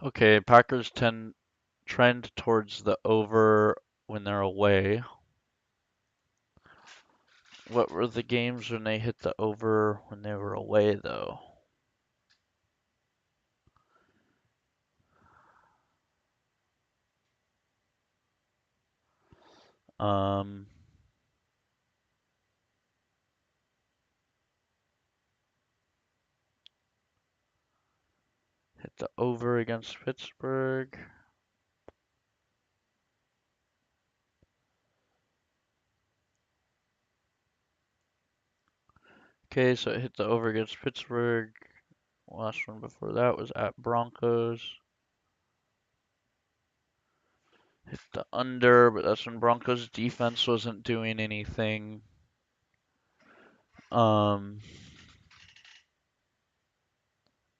Okay, Packers tend trend towards the over when they're away. What were the games when they hit the over when they were away, though? Um, hit the over against Pittsburgh. Okay, so it hit the over against Pittsburgh. Last one before that was at Broncos. Hit the under, but that's when Broncos defense wasn't doing anything. Um,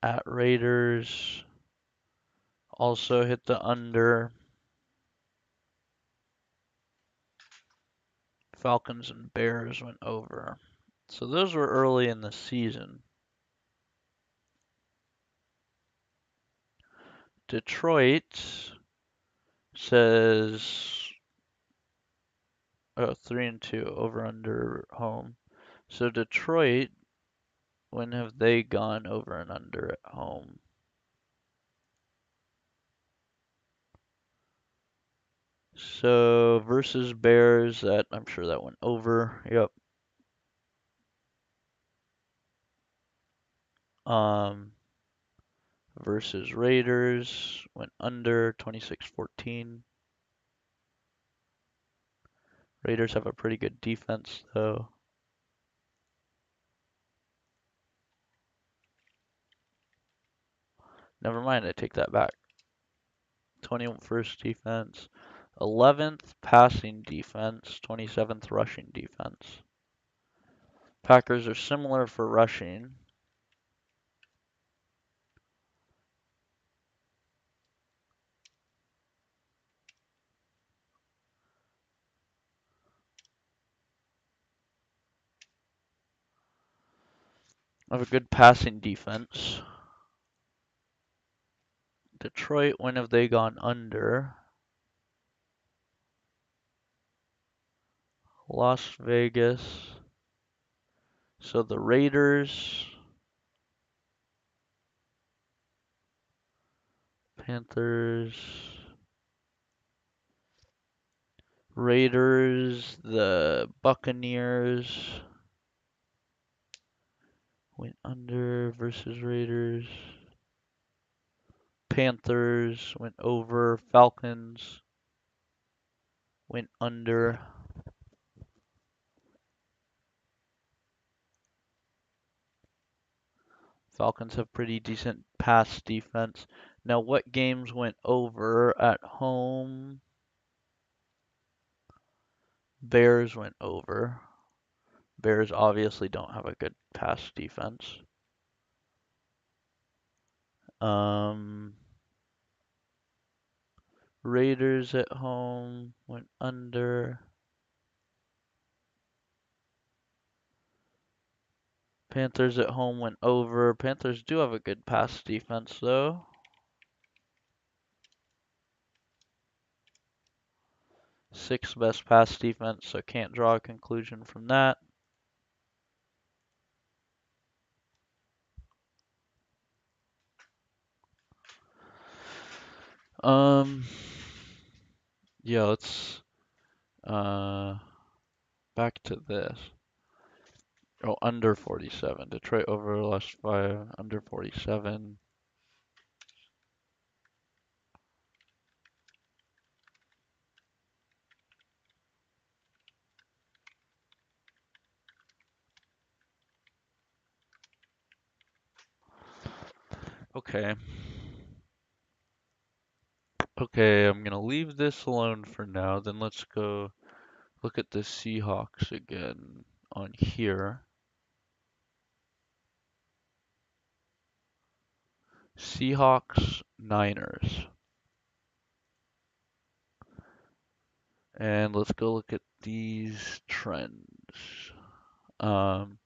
At Raiders also hit the under. Falcons and Bears went over. So those were early in the season. Detroit says 3-2 over under home. So Detroit, when have they gone over and under at home? So versus Bears, that I'm sure that went over. Yep. Versus Raiders went under 26-14. Raiders have a pretty good defense though. Never mind, I take that back. 21st defense, 11th passing defense, 27th rushing defense. Packers are similar for rushing. Have a good passing defense. Detroit, when have they gone under? Las Vegas. So the Raiders, Panthers, Raiders, the Buccaneers went under versus Raiders. Panthers went over. Falcons went under. Falcons have pretty decent pass defense. Now, what games went over at home? Bears went over. Bears obviously don't have a good pass defense. Raiders at home went under. Panthers at home went over. Panthers do have a good pass defense, though. Sixth best pass defense, so can't draw a conclusion from that. Yeah, let's back to this. Oh, under 47. Detroit over last 5, under 47. Okay. Okay, I'm gonna leave this alone for now. Then let's go look at the Seahawks again on here. Seahawks, Niners. And let's go look at these trends. Um,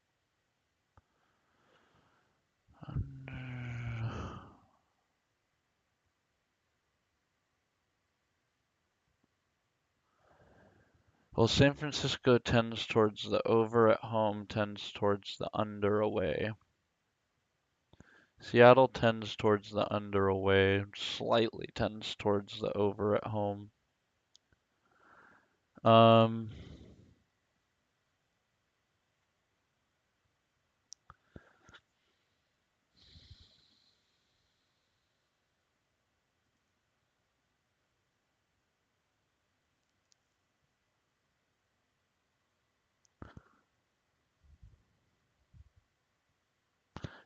well, San Francisco tends towards the over at home, tends towards the under away. Seattle tends towards the under away, slightly tends towards the over at home.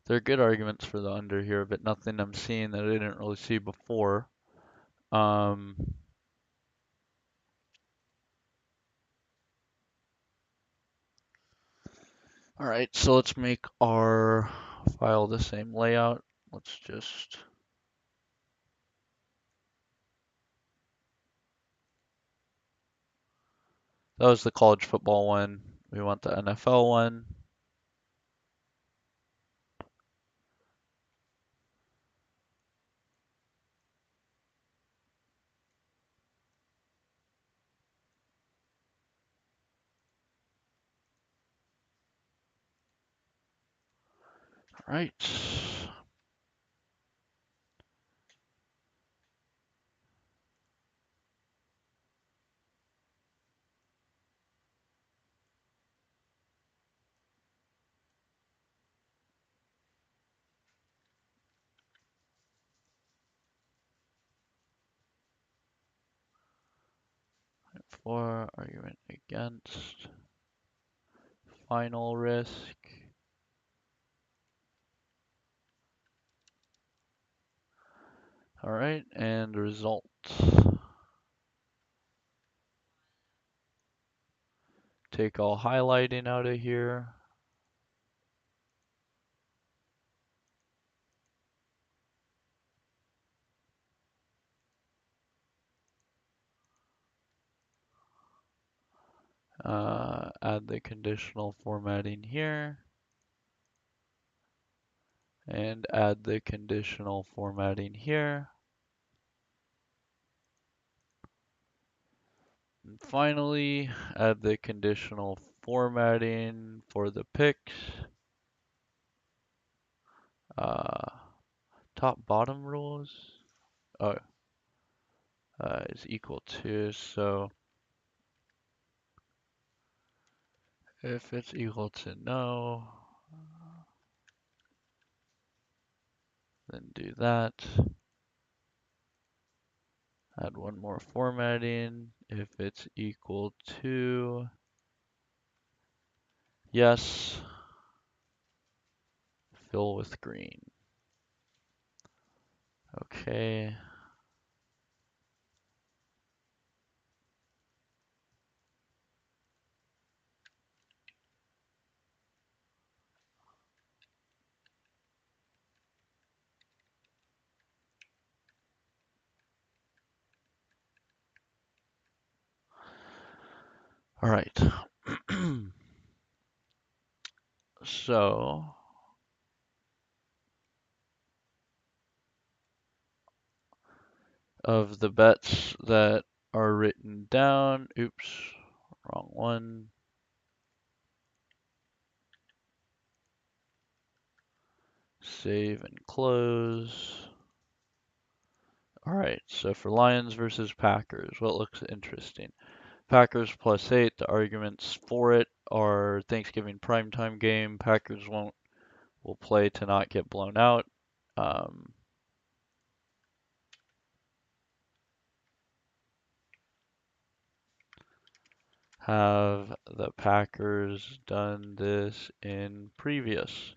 There are good arguments for the under here, but nothing I'm seeing that I didn't really see before. All right, so let's make our file the same layout. let's just that was the college football one. We want the NFL one. All right. For argument against final risk. All right, and result. Take all highlighting out of here. Add the conditional formatting here. And add the conditional formatting here. And finally, add the conditional formatting for the picks. Top bottom rules is equal to, so if it's equal to no, then do that. Add one more formatting. If it's equal to yes, fill with green. Okay. All right. So of the bets that are written down, oops, wrong one. Save and close. All right, so for Lions versus Packers, what looks interesting? Packers +8. The arguments for it are Thanksgiving primetime game. Packers will play to not get blown out. Have the Packers done this in previous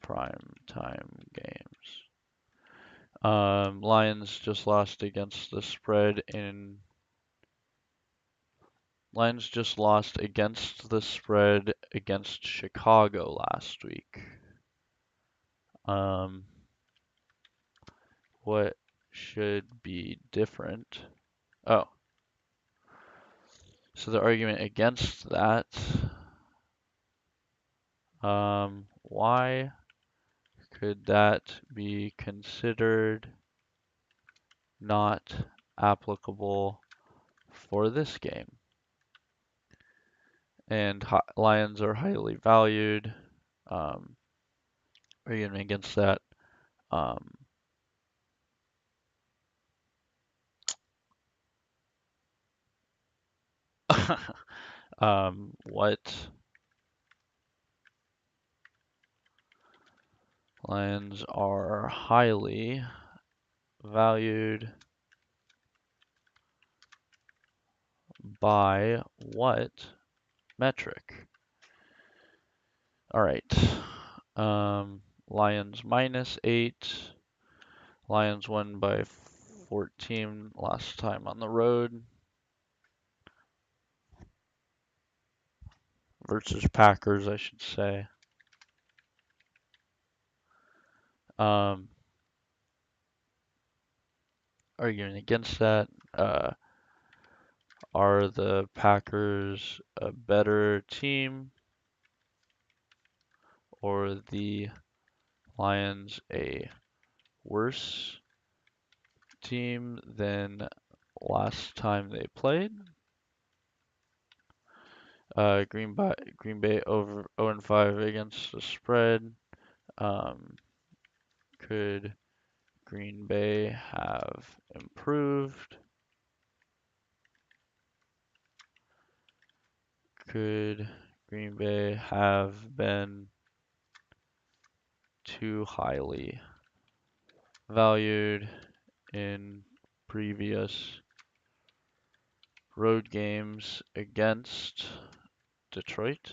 primetime games? Lions just lost against the spread in. Lions just lost against the spread against Chicago last week. What should be different? Oh, so the argument against that, why could that be considered not applicable for this game? And Lions are highly valued. Argument against that. What Lions are highly valued by what metric? All right. Lions -8. Lions won by 14 last time on the road. Versus Packers, I should say. Um, Arguing against that, are the Packers a better team or the Lions a worse team than last time they played? Green Bay over 0-5 against the spread. Um, could Green Bay have improved? Could Green Bay have been too highly valued in previous road games against Detroit?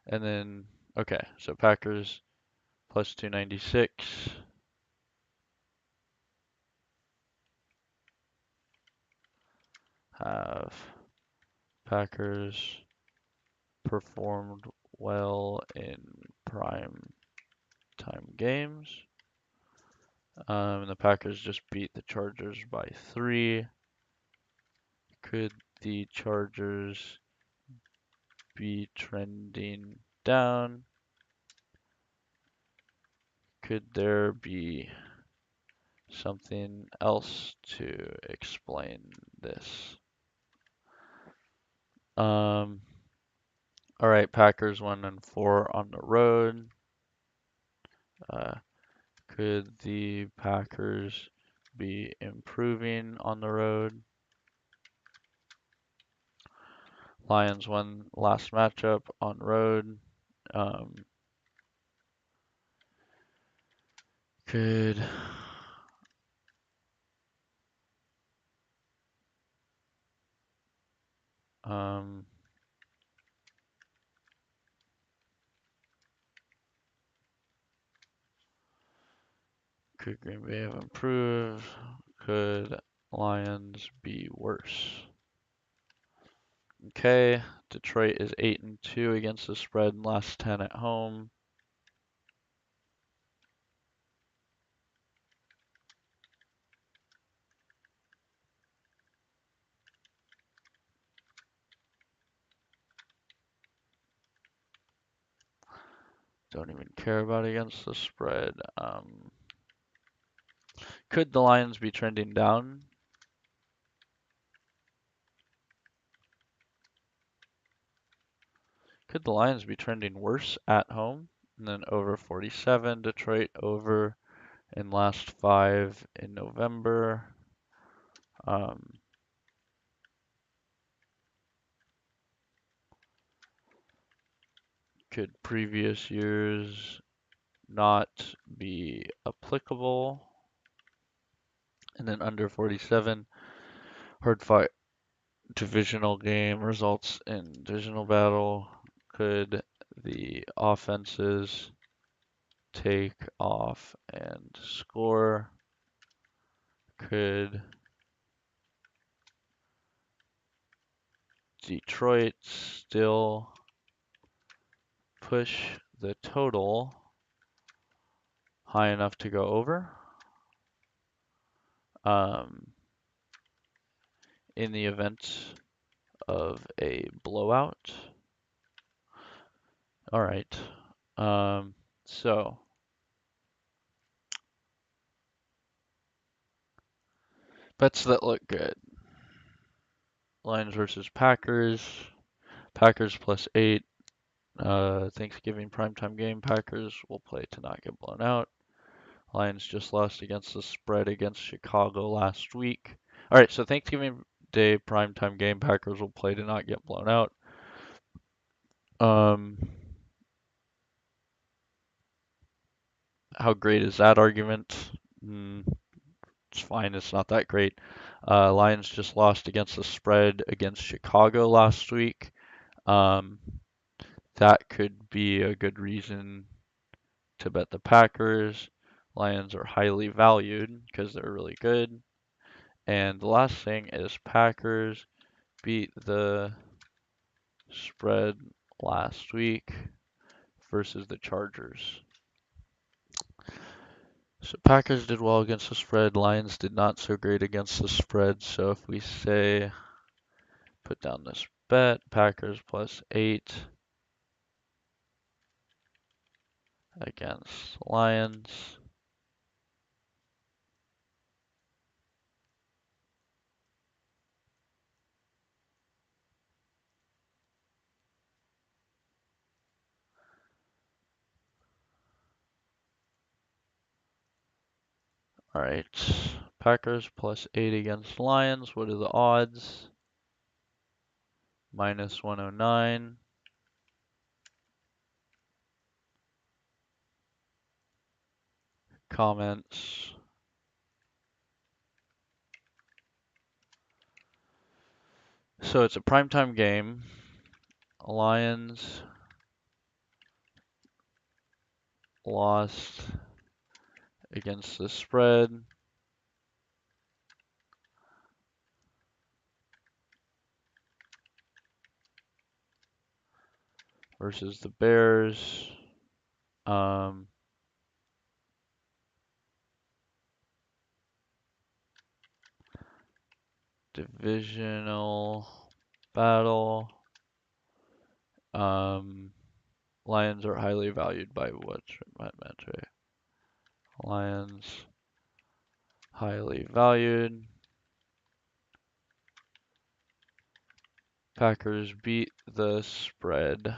And then, okay, so Packers plus 296. Have Packers performed well in prime time games? The Packers just beat the Chargers by 3. Could the Chargers be trending down? Could there be something else to explain this? Um, all right, Packers 1-4 on the road. Uh, could the Packers be improving on the road? Lions won last matchup on road. Um, could um, could Green Bay have improved? Could Lions be worse? Okay, Detroit is 8-2 against the spread and last 10 at home. Don't even care about against the spread. Could the Lions be trending down? Could the Lions be trending worse at home? And then over 47, Detroit over in last 5 in November. Um, could previous years not be applicable? And then under 47, hard fought divisional game results in divisional battle. Could the offenses take off and score? Could Detroit still push the total high enough to go over? Um, in the event of a blowout. All right. So bets that look good. Lions versus Packers. Packers plus 8. Thanksgiving primetime game. Packers will play to not get blown out. Lions just lost against the spread against Chicago last week. All right, so Thanksgiving Day primetime game. Packers will play to not get blown out. Um, how great is that argument? It's fine. It's not that great. Lions just lost against the spread against Chicago last week. Um, that could be a good reason to bet the Packers. Lions are highly valued because they're really good. And the last thing is Packers beat the spread last week versus the Chargers. So Packers did well against the spread. Lions did not so great against the spread. So if we say, put down this bet, Packers +8 against Lions. All right, Packers +8 against Lions. What are the odds? -109. Comments. So it's a primetime game. Lions lost against the spread. Versus the Bears. Divisional battle. Lions are highly valued by what metric? Lions highly valued. Packers beat the spread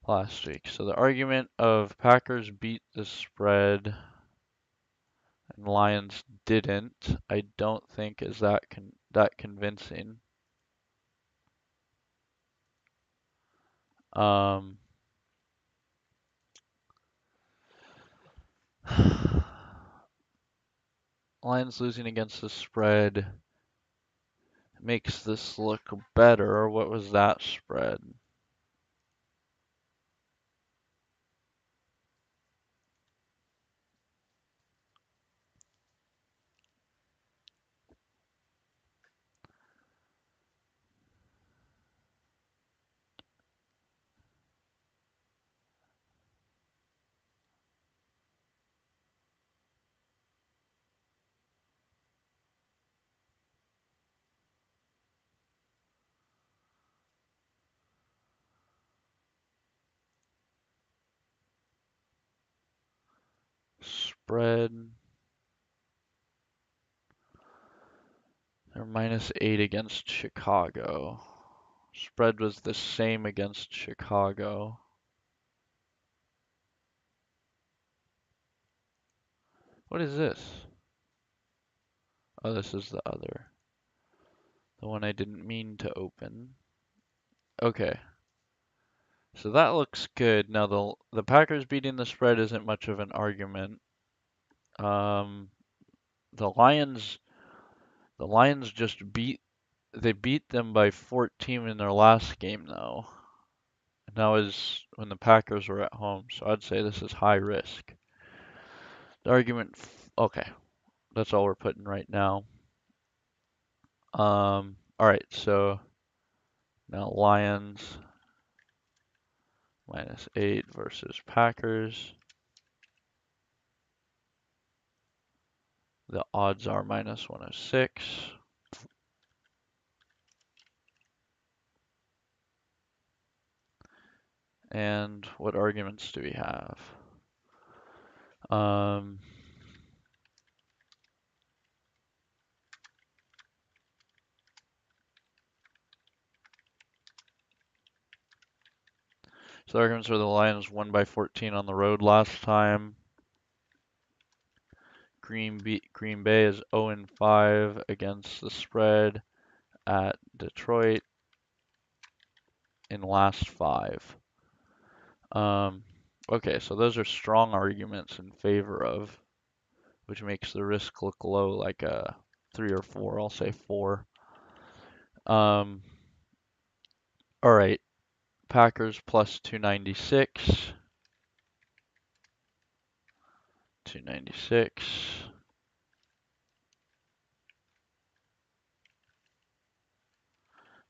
last week. So the argument of Packers beat the spread and Lions didn't, I don't think is that convincing. Lions losing against the spread makes this look better. What was that spread? Spread. They're -8 against Chicago. Spread was the same against Chicago. What is this? Oh, this is the other. The one I didn't mean to open. Okay. So that looks good. Now the Packers beating the spread isn't much of an argument. The Lions just beat them by 14 in their last game though. And that was when the Packers were at home, so I'd say this is high risk. The argument, okay, that's all we're putting right now. All right, so now Lions -8 versus Packers. The odds are -106. And what arguments do we have? So the arguments are the Lions won by 14 on the road last time. Green Bay is 0-5 against the spread at Detroit in last 5. Okay, so those are strong arguments in favor of, which makes the risk look low, like a 3 or 4. I'll say 4. All right, Packers +296. 296.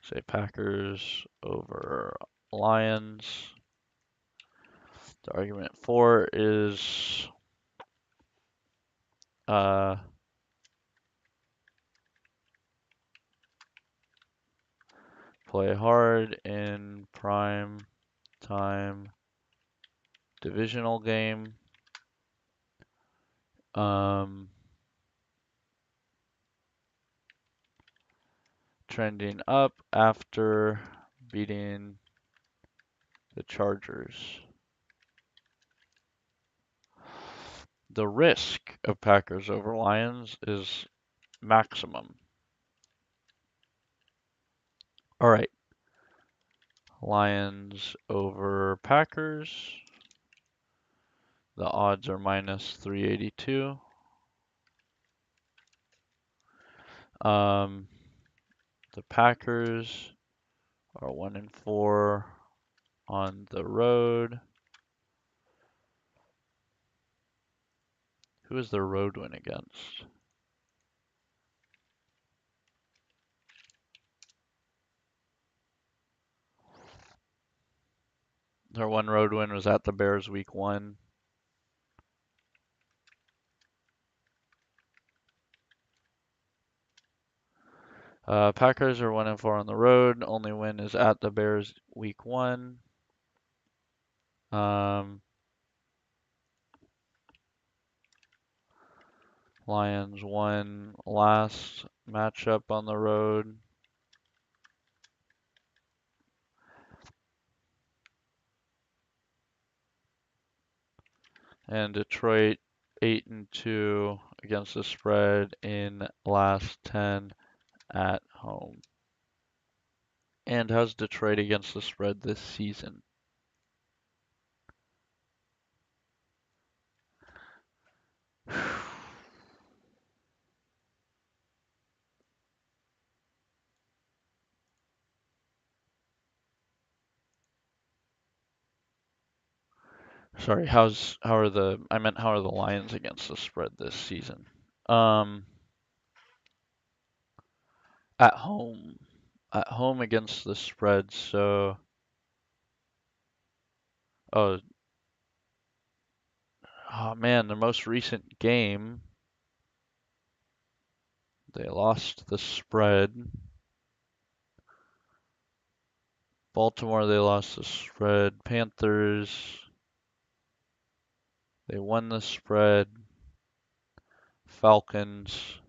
Say Packers over Lions. The argument 4 is Play hard in prime time divisional game. Trending up after beating the Chargers. The risk of Packers over Lions is maximum. All right. Lions over Packers. The odds are minus 382. The Packers are 1-4 on the road. Who is their road win against? Their one road win was at the Bears week 1. Packers are 1-4 on the road. Only win is at the Bears week 1. Lions won last matchup on the road. And Detroit 8-2 against the spread in last 10 at home. And how's Detroit against the spread this season? Sorry, how are the Lions against the spread this season? At home. At home against the spread, so oh, oh man, the most recent game they lost the spread. Baltimore, they lost the spread. Panthers, they won the spread. Falcons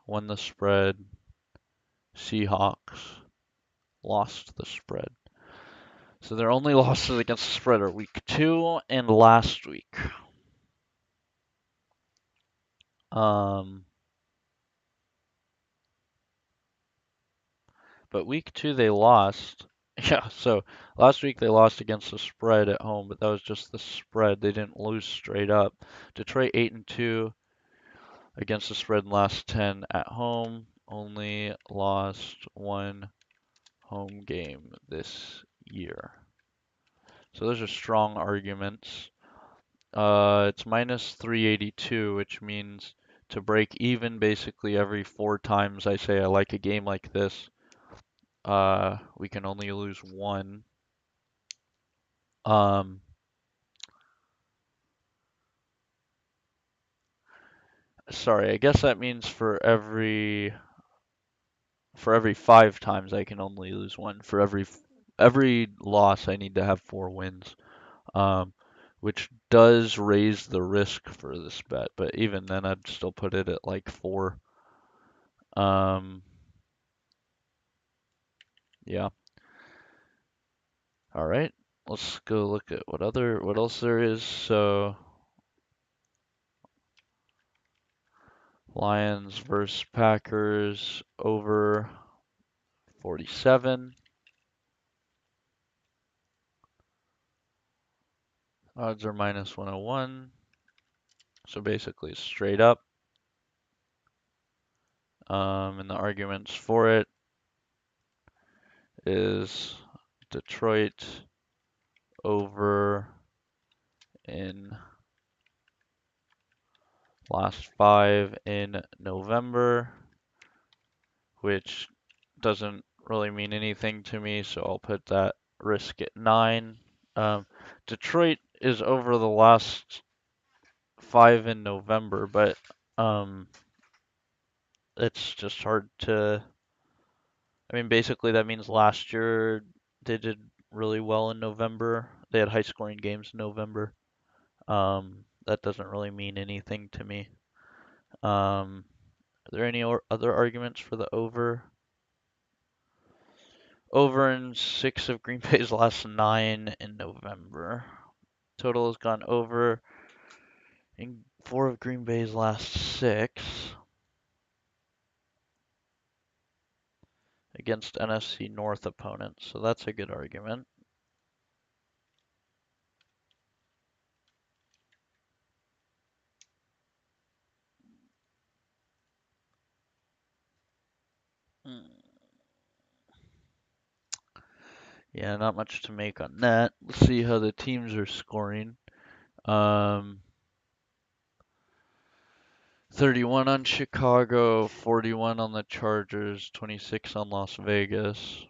won the spread. Seahawks lost the spread. So their only losses against the spread are week 2 and last week. But week 2 they lost. Yeah, so last week they lost against the spread at home, but that was just the spread. They didn't lose straight up. Detroit 8-2 against the spread in last 10 at home. Only lost one home game this year. So those are strong arguments. It's minus 382, which means to break even basically every 4 times I say I like a game like this, we can only lose one. Sorry, I guess that means for every 5 times I can only lose one. For every loss I need to have 4 wins. Which does raise the risk for this bet, but even then I'd still put it at like 4. Yeah. All right. Let's go look at what else there is. So Lions versus Packers over 47. Odds are minus 101. So basically straight up. And the arguments for it is Detroit over in last 5 in November, which doesn't really mean anything to me, so I'll put that risk at 9. Detroit is over the last 5 in November, but um, it's just hard to. I mean, basically that means last year they did really well in November. They had high scoring games in November. That doesn't really mean anything to me. Are there any other arguments for the over? Over in 6 of Green Bay's last 9 in November. Total has gone over in 4 of Green Bay's last 6 against NFC North opponents, so that's a good argument. Yeah, not much to make on that. Let's see how the teams are scoring. Um, 31 on Chicago, 41 on the Chargers, 26 on Las Vegas.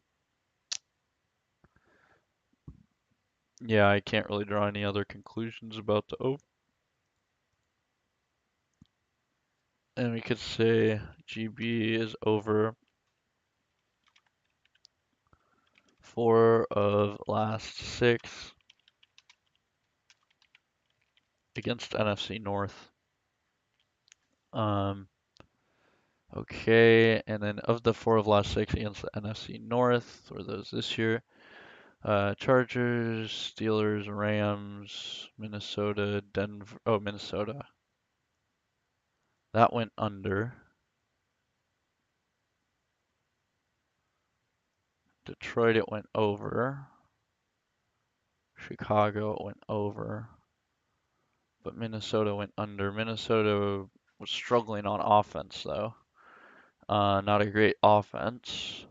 Yeah, I can't really draw any other conclusions about the over. And we could say GB is over 4 of last 6 against NFC North. Okay, and then of the 4 of last 6 against the NFC North, or those this year, Chargers, Steelers, Rams, Minnesota, Denver. Oh, Minnesota. That went under. Detroit, it went over. Chicago, it went over. But Minnesota went under. Minnesota was struggling on offense, though. Not a great offense.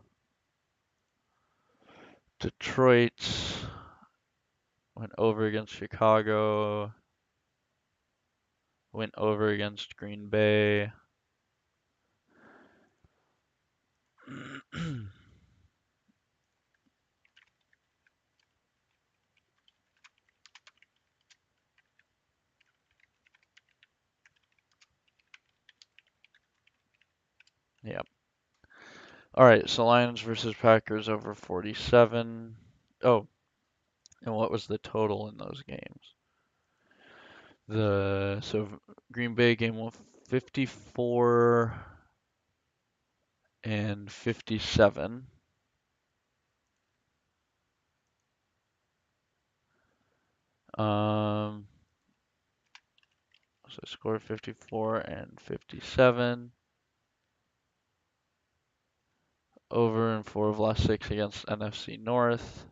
Detroit went over against Chicago. Went over against Green Bay. Yep. All right, so Lions versus Packers over 47. Oh, and what was the total in those games? Green Bay game was 54 and 57. So score 54 and 57. Over in 4 of last 6 against NFC North.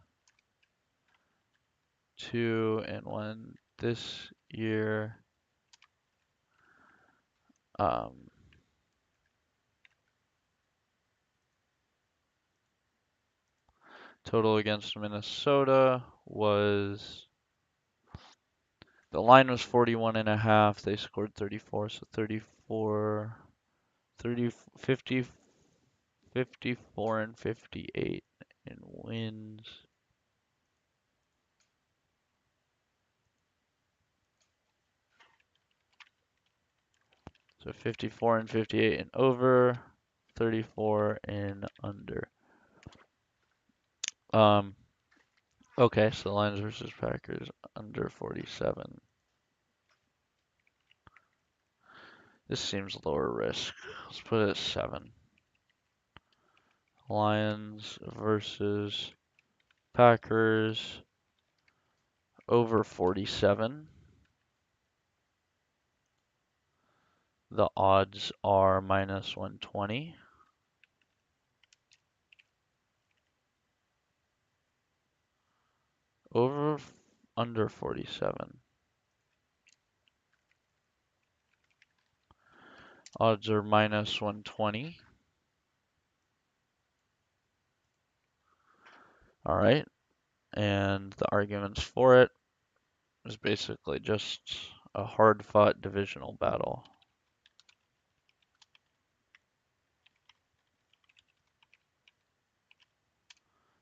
2 and 1 this year. Total against Minnesota was the line was 41 and a half. They scored 34, so 34, 30, 50, 54 and 58 in wins. So 54 and 58 in over, 34 in under. Okay, so Lions versus Packers under 47. This seems lower risk. Let's put it at 7. Lions versus Packers over 47. The odds are minus 120. Over under 47. Odds are minus 120. All right. And the arguments for it is basically just a hard-fought divisional battle.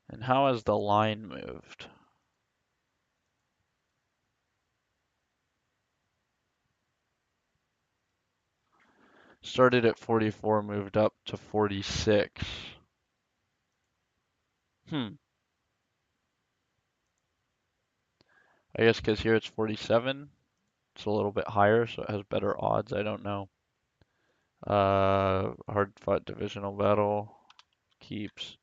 And how has the line moved? Started at 44, moved up to 46. Hmm. I guess because here it's 47. It's a little bit higher, so it has better odds. I don't know. Hard fought divisional battle keeps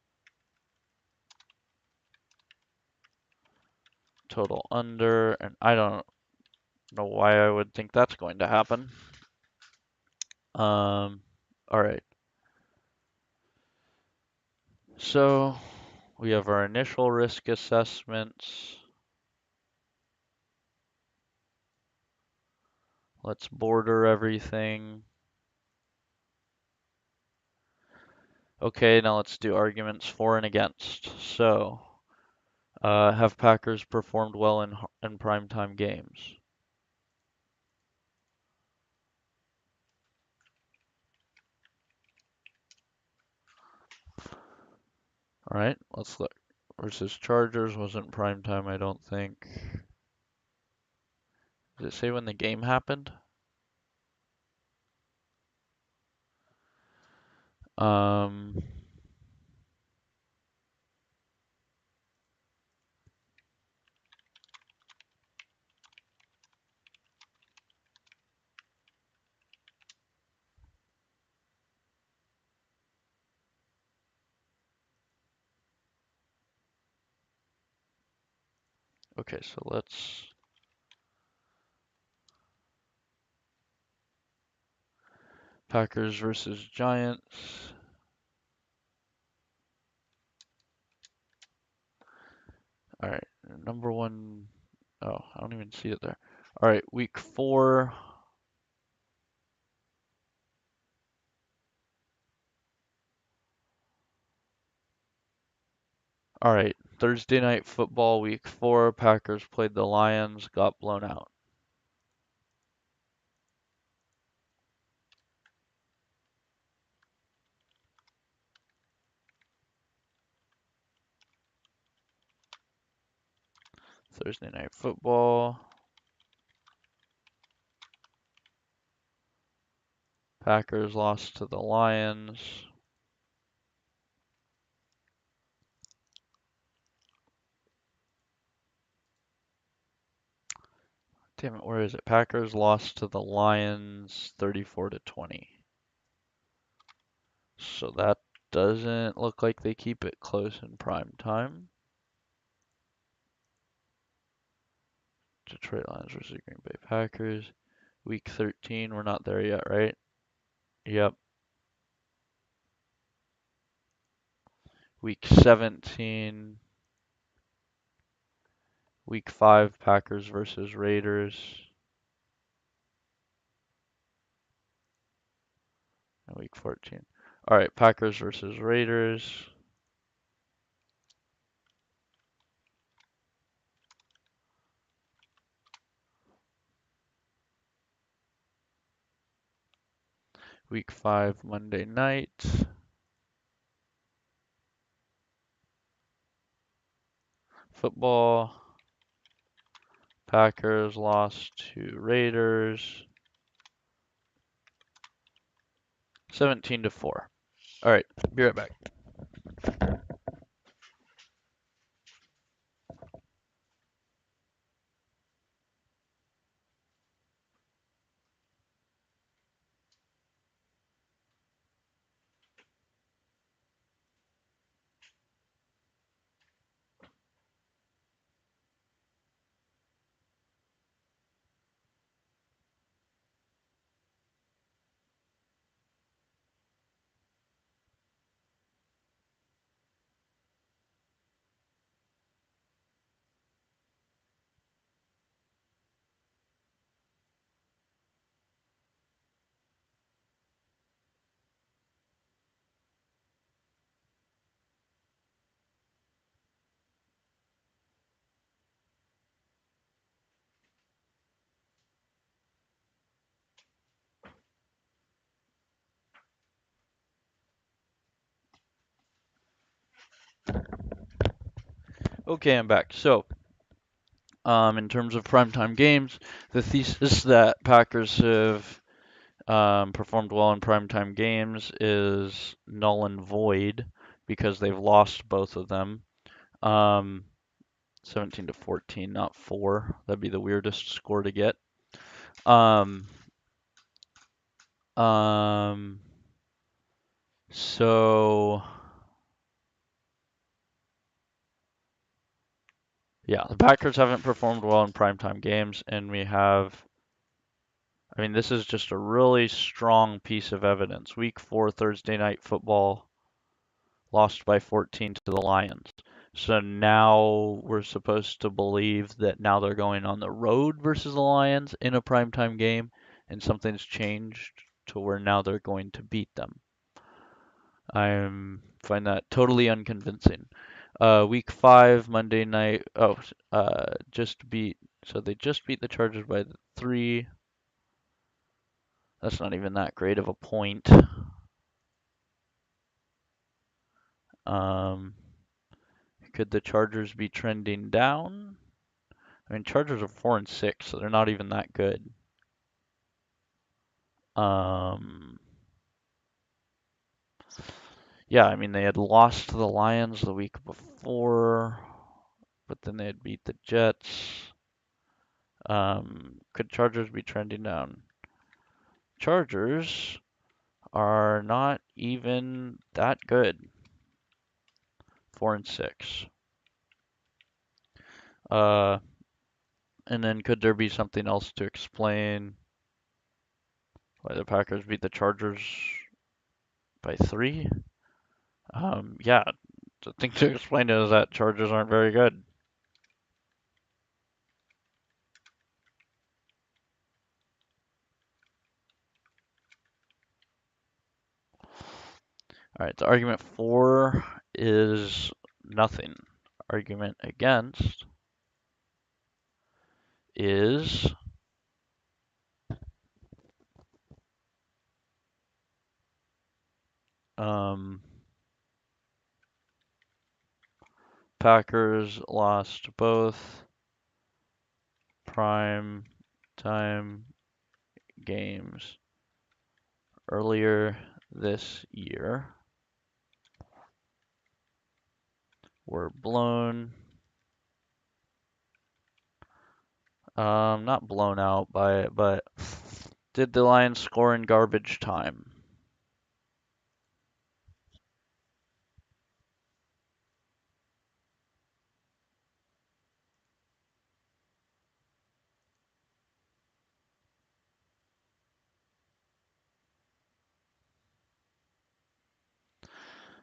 total under, and I don't know why I would think that's going to happen. All right. So we have our initial risk assessments. Let's border everything. Okay, now let's do arguments for and against. So, have Packers performed well in primetime games? All right, let's look. Versus Chargers wasn't primetime, I don't think. Does it say when the game happened? Um, okay, so let's Packers versus Giants. All right, number one. Oh, I don't even see it there. All right, week 4. All right, Thursday night football, week 4. Packers played the Lions, got blown out. Thursday night football. Packers lost to the Lions. Damn it, where is it? Packers lost to the Lions 34-20. So that doesn't look like they keep it close in prime time. Detroit Lions versus Green Bay Packers. Week 13, we're not there yet, right? Yep. Week 17. Week 5, Packers versus Raiders. And week 14. All right, Packers versus Raiders. Week 5, Monday night. Football. Packers lost to Raiders 17-4. All right, be right back. Okay, I'm back. So, in terms of primetime games, the thesis that Packers have performed well in primetime games is null and void because they've lost both of them. Um, 17 to 14, not 4. That'd be the weirdest score to get. Um, um, so yeah, the Packers haven't performed well in primetime games, and we have, I mean, this is just a really strong piece of evidence. Week 4 Thursday night football lost by 14 to the Lions. So now we're supposed to believe that now they're going on the road versus the Lions in a primetime game, and something's changed to where now they're going to beat them. I find that totally unconvincing. Week 5 Monday night. Oh, just beat. So they just beat the Chargers by 3. That's not even that great of a point. Um, could the Chargers be trending down? I mean, Chargers are 4-6, so they're not even that good. Um, yeah, I mean, they had lost to the Lions the week before, but then they had beat the Jets. Could Chargers be trending down? Chargers are not even that good. 4-6. Uh, and then could there be something else to explain why the Packers beat the Chargers by 3? Yeah, the thing to explain is that Chargers aren't very good. All right, the argument for is nothing. Argument against is um, Packers lost both prime time games earlier this year, were blown, not blown out by it, but did the Lions score in garbage time?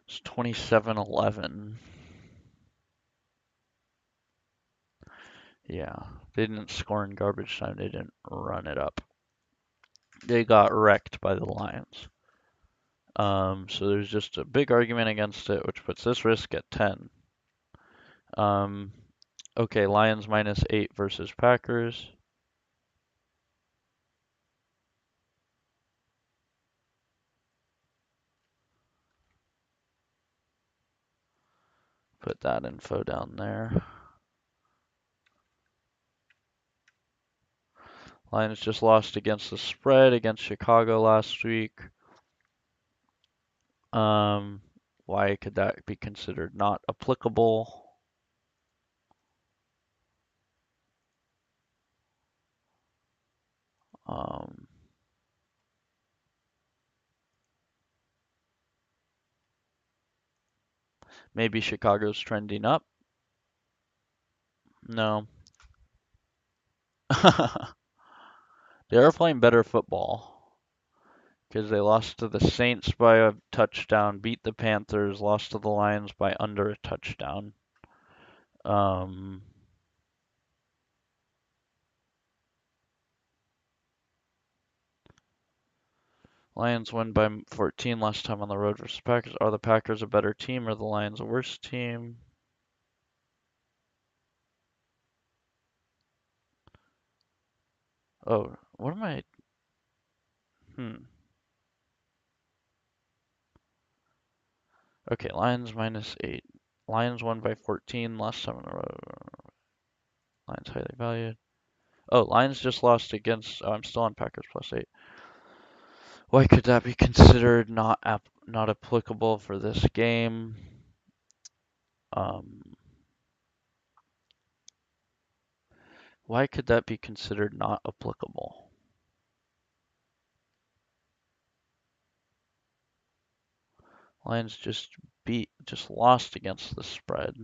It's 27-11. Yeah, they didn't score in garbage time. They didn't run it up. They got wrecked by the Lions. So there's just a big argument against it, which puts this risk at 10. Um, okay, Lions -8 versus Packers. Put that info down there. Lions just lost against the spread against Chicago last week. Why could that be considered not applicable? Um, maybe Chicago's trending up. No. They are playing better football because they lost to the Saints by a touchdown, beat the Panthers, lost to the Lions by under a touchdown. Um, Lions win by 14 last time on the road versus Packers. Are the Packers a better team or the Lions a worse team? Oh, what am I? Okay, Lions -8. Lions won by 14 last time on the road. Lions highly valued. Oh, Lions just lost against. Oh, I'm still on Packers +8. Why could that be considered not applicable for this game? Um, why could that be considered not applicable? Lions just lost against the spread.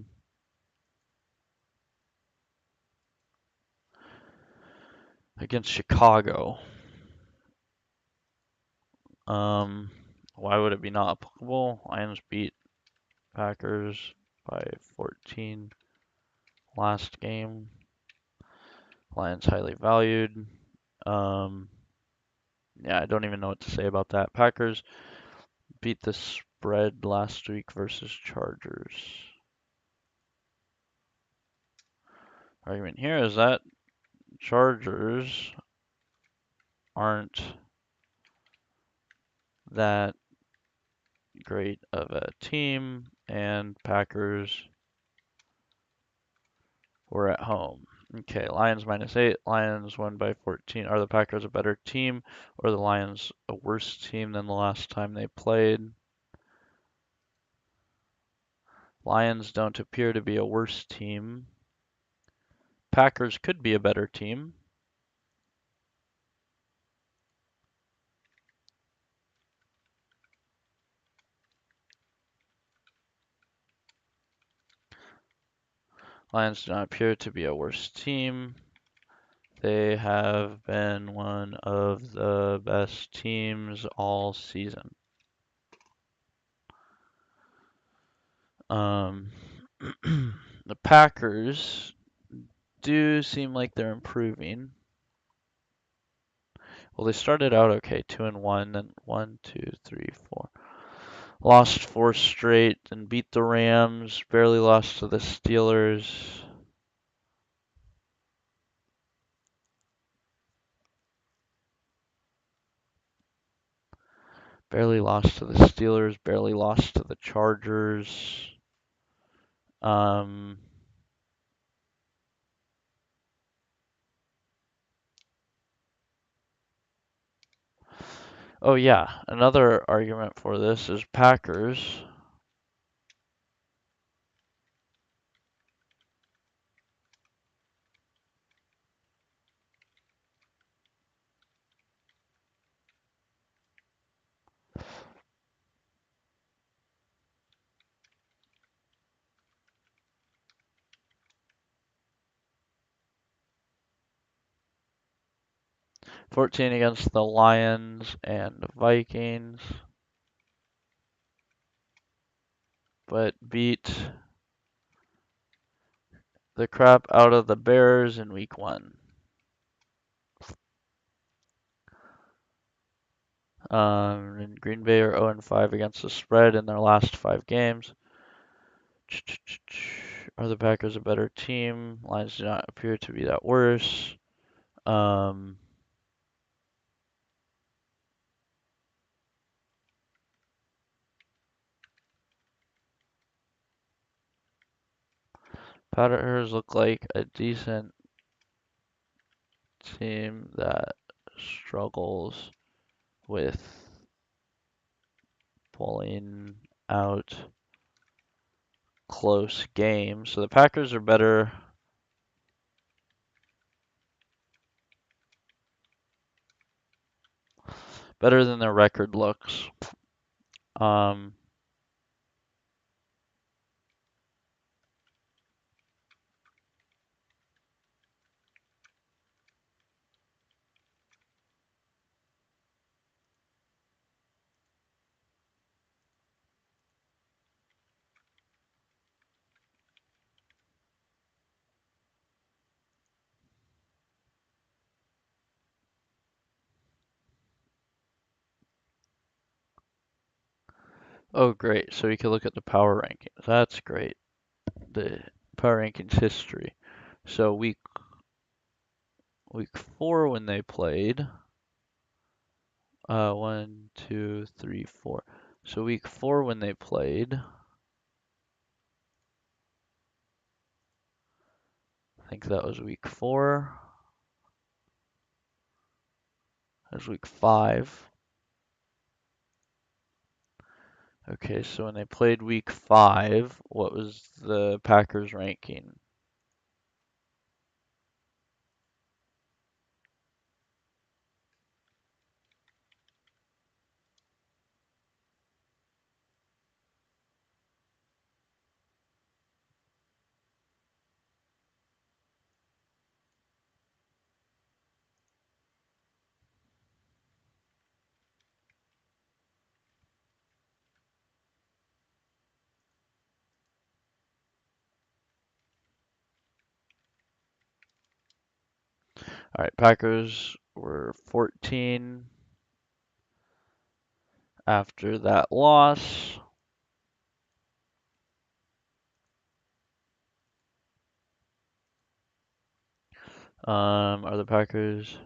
Against Chicago. Um, why would it be not applicable? Lions beat Packers by 14 last game. Lions highly valued. Um, yeah, I don't even know what to say about that. Packers beat the spread last week versus Chargers. Argument here is that Chargers aren't that great of a team, and Packers were at home. Okay, Lions -8. Lions won by 14. Are the Packers a better team, or the Lions a worse team than the last time they played? Lions don't appear to be a worse team. Packers could be a better team. Lions do not appear to be a worse team. They have been one of the best teams all season. The Packers do seem like they're improving. Well, they started out okay, 2-1, then 1, 2, 3, 4. Lost 4 straight and beat the Rams. Barely lost to the Steelers. Barely lost to the Steelers. Barely lost to the Chargers. Um, oh yeah, another argument for this is Packers. '14 against the Lions and Vikings, but beat the crap out of the Bears in week 1. And Green Bay are 0-5 against the spread in their last 5 games. Are the Packers a better team? Lions do not appear to be that worse. Packers look like a decent team that struggles with pulling out close games. So the Packers are better than their record looks. Um, oh, great. So we can look at the power rankings. That's great. The power rankings history. So week 4 when they played. 1, 2, 3, 4. So week 4 when they played. I think that was week 4. That was week 5. Okay, so when they played week 5, what was the Packers ranking? All right, Packers were 14 after that loss. Are the Packers?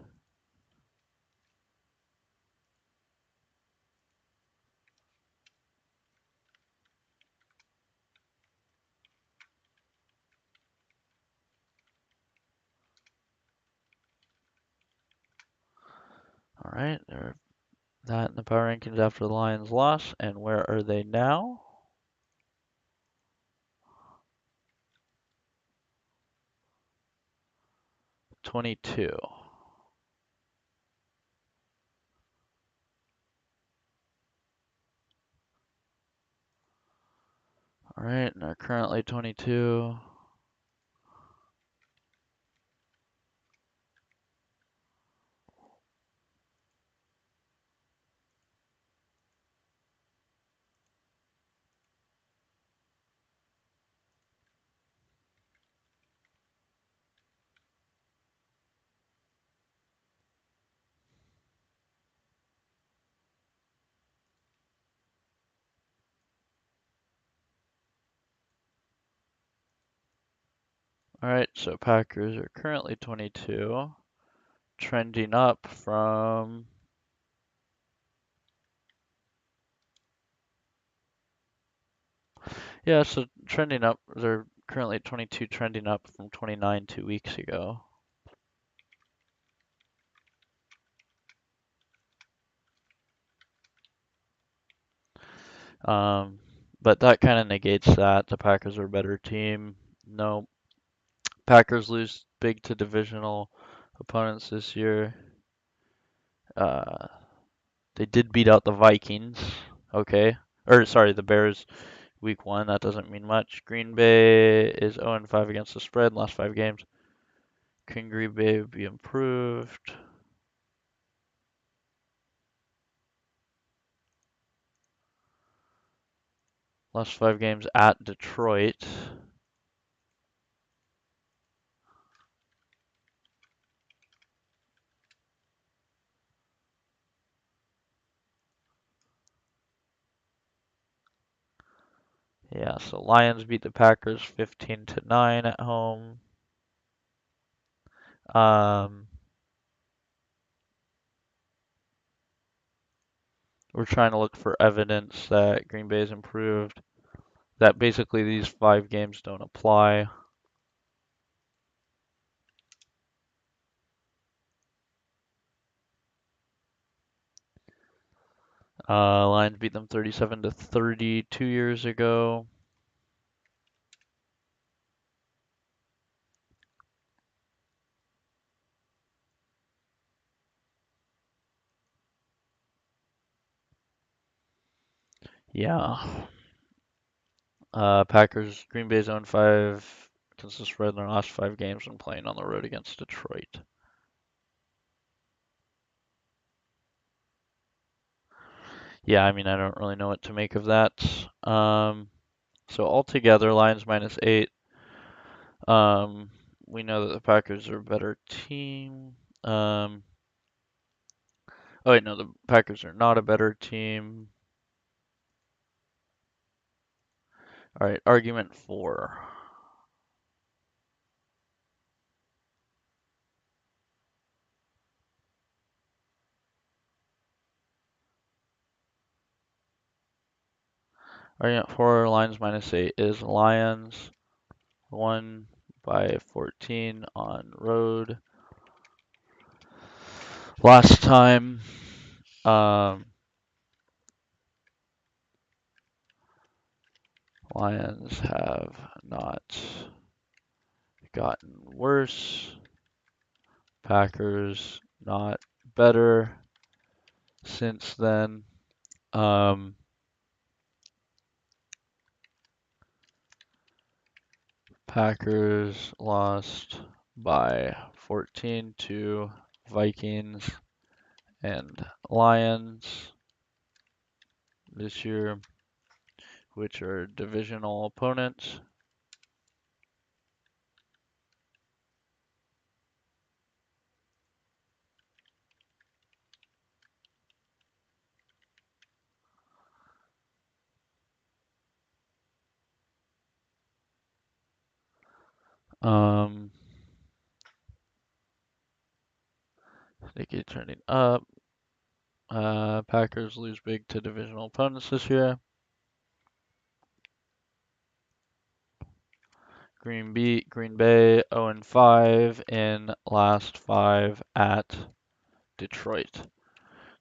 All right, they're that in the power rankings after the Lions loss, and where are they now? 22. All right, and they're currently 22. All right, so Packers are currently 22, trending up from. Yeah, so trending up. They're currently at 22, trending up from 29 2 weeks ago. Um, but that kind of negates that. The Packers are a better team. No, Packers lose big to divisional opponents this year. Uh, they did beat out the Vikings. Okay. Or sorry, the Bears week 1. That doesn't mean much. Green Bay is 0-5 against the spread in last 5 games. Can Green Bay be improved? Last 5 games at Detroit. Yeah, so Lions beat the Packers 15-9 at home. Um, we're trying to look for evidence that Green Bay is improved. That basically these 5 games don't apply. Lions beat them 37-30 2 years ago. Yeah. Packers, Green Bay's own 5 against the spread in their last 5 games when playing on the road against Detroit. Yeah, I mean, I don't really know what to make of that. So altogether, Lions -8. Um, we know that the Packers are a better team. Um, oh wait, no, the Packers are not a better team. All right, argument 4. Argument 4, Lions -8 is Lions won by 14 on road. Last time, um, Lions have not gotten worse. Packers not better since then. Packers lost by 14 to Vikings and Lions this year, which are divisional opponents. They keep turning up. Packers lose big to divisional opponents this year. Green Bay 0-5 in last 5 at Detroit.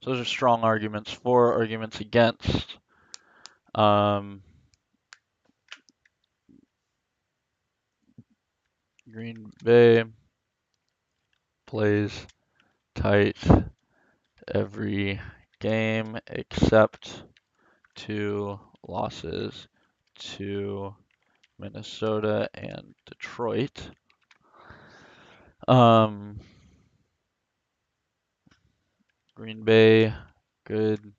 So those are strong arguments for, arguments against. Green Bay plays tight every game except 2 losses to Minnesota and Detroit. Green Bay, good,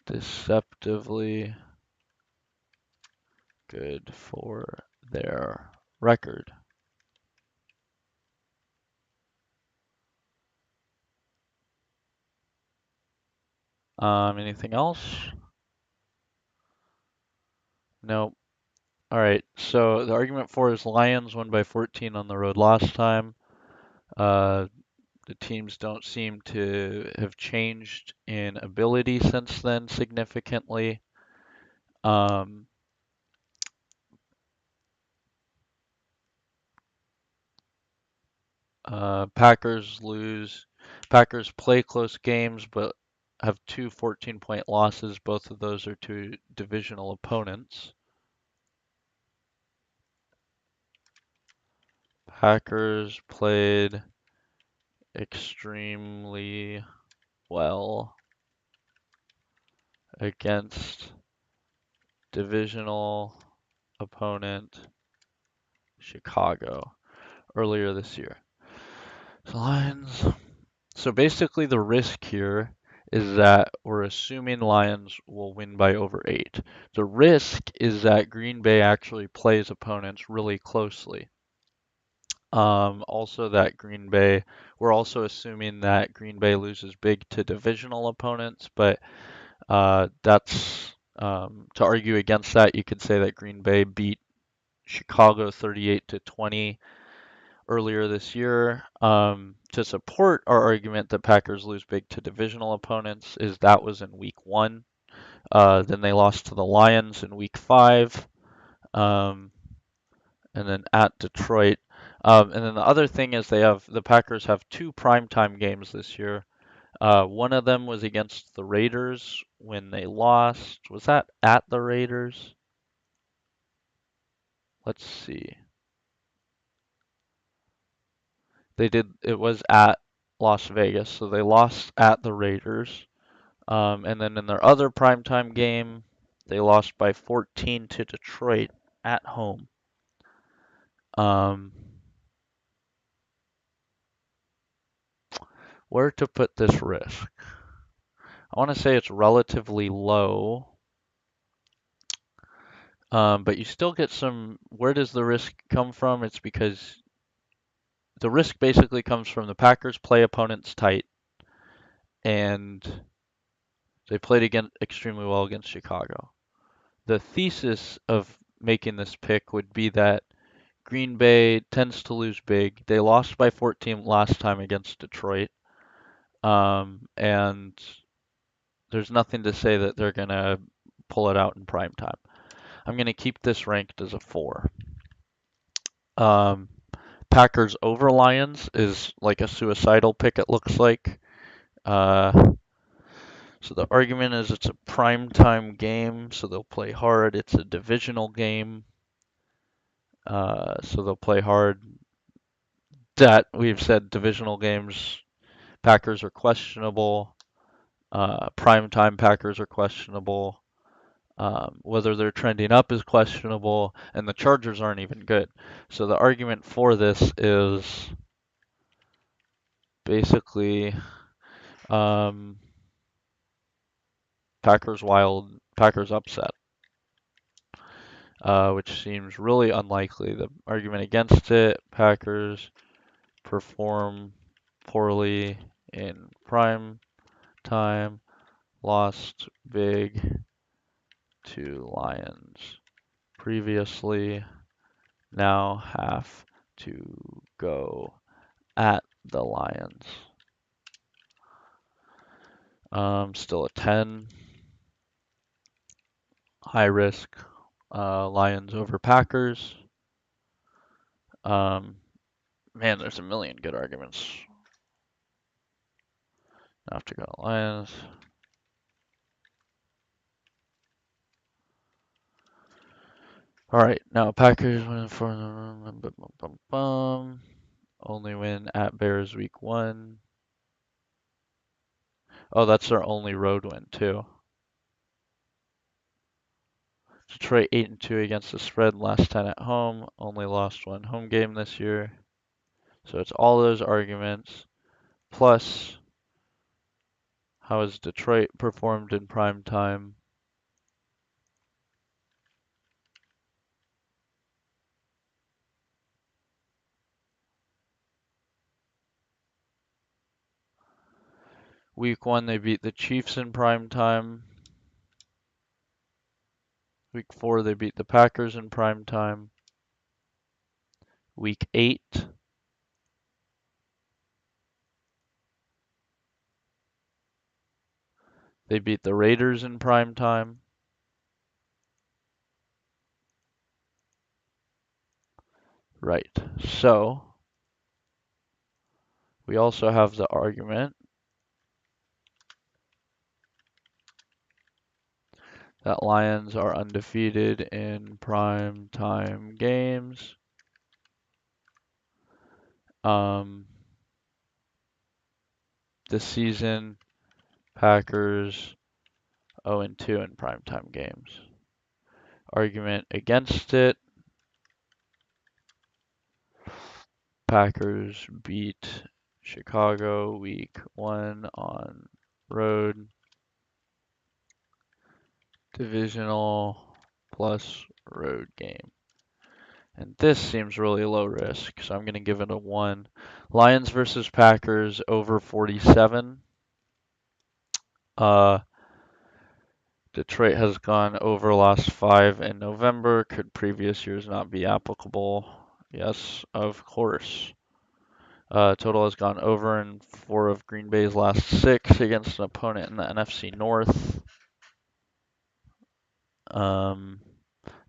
deceptively good for their record. Anything else? Nope. All right. So the argument for is Lions won by 14 on the road last time. The teams don't seem to have changed in ability since then significantly. Packers lose. Packers play close games, but have 2 14-point losses. Both of those are to divisional opponents. Packers played extremely well against divisional opponent Chicago earlier this year. So Lions. So basically the risk here is that we're assuming Lions will win by over 8. The risk is that Green Bay actually plays opponents really closely. Also that we're also assuming that Green Bay loses big to divisional opponents, but that's to argue against that, you could say that Green Bay beat Chicago 38-20 earlier this year. To support our argument that Packers lose big to divisional opponents is that was in week 1. Then they lost to the Lions in week 5. And then at Detroit. And then the other thing is the Packers have 2 primetime games this year. One of them was against the Raiders when they lost. Was that at the Raiders? Let's see. It was at Las Vegas, so they lost at the Raiders. And then in their other primetime game, they lost by 14 to Detroit at home. Where to put this risk? I want to say it's relatively low. But you still get some. Where does the risk come from? It's because the risk basically comes from the Packers play opponents tight, and they played extremely well against Chicago. The thesis of making this pick would be that Green Bay tends to lose big. They lost by 14 last time against Detroit, and there's nothing to say that they're gonna pull it out in prime time. I'm gonna keep this ranked as a 4. Packers over Lions is like a suicidal pick, it looks like. So the argument is it's a primetime game, so they'll play hard. It's a divisional game, so they'll play hard. That we've said divisional games, Packers are questionable. Primetime Packers are questionable. Whether they're trending up is questionable, and the Chargers aren't even good. So the argument for this is basically um, Packers upset, which seems really unlikely. The argument against it, Packers perform poorly in prime time, lost big to Lions previously, now have to go at the Lions. Still a 10. High risk. Lions over Packers. Man, there's a million good arguments. I have to go Lions. All right, now Packers win for only win at Bears week 1. Oh, that's their only road win too. Detroit 8-2 against the spread, last 10 at home. Only lost 1 home game this year. So it's all those arguments plus how has Detroit performed in prime time? Week 1 they beat the Chiefs in prime time. Week 4 they beat the Packers in prime time. Week 8 they beat the Raiders in prime time. Right. So we also have the argument that Lions are undefeated in prime time games. This season, Packers 0-2 in primetime games. Argument against it, Packers beat Chicago week 1 on road. Divisional plus road game. And this seems really low risk, so I'm going to give it a 1. Lions versus Packers over 47. Detroit has gone over last 5 in November. Could previous years not be applicable? Yes, of course. Total has gone over in 4 of Green Bay's last 6 against an opponent in the NFC North.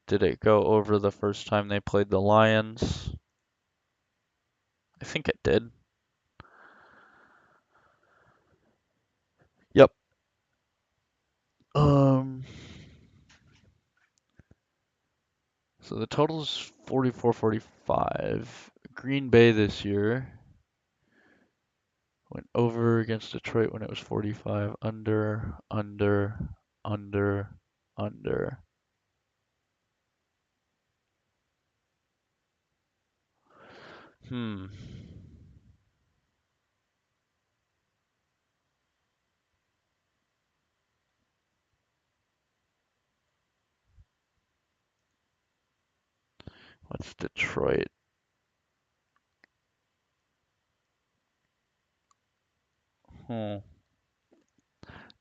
Did it go over the first time they played the Lions? I think it did. Yep. So the total is 44-45. Green Bay this year went over against Detroit when it was 45. Under, under, under, under. What's Detroit?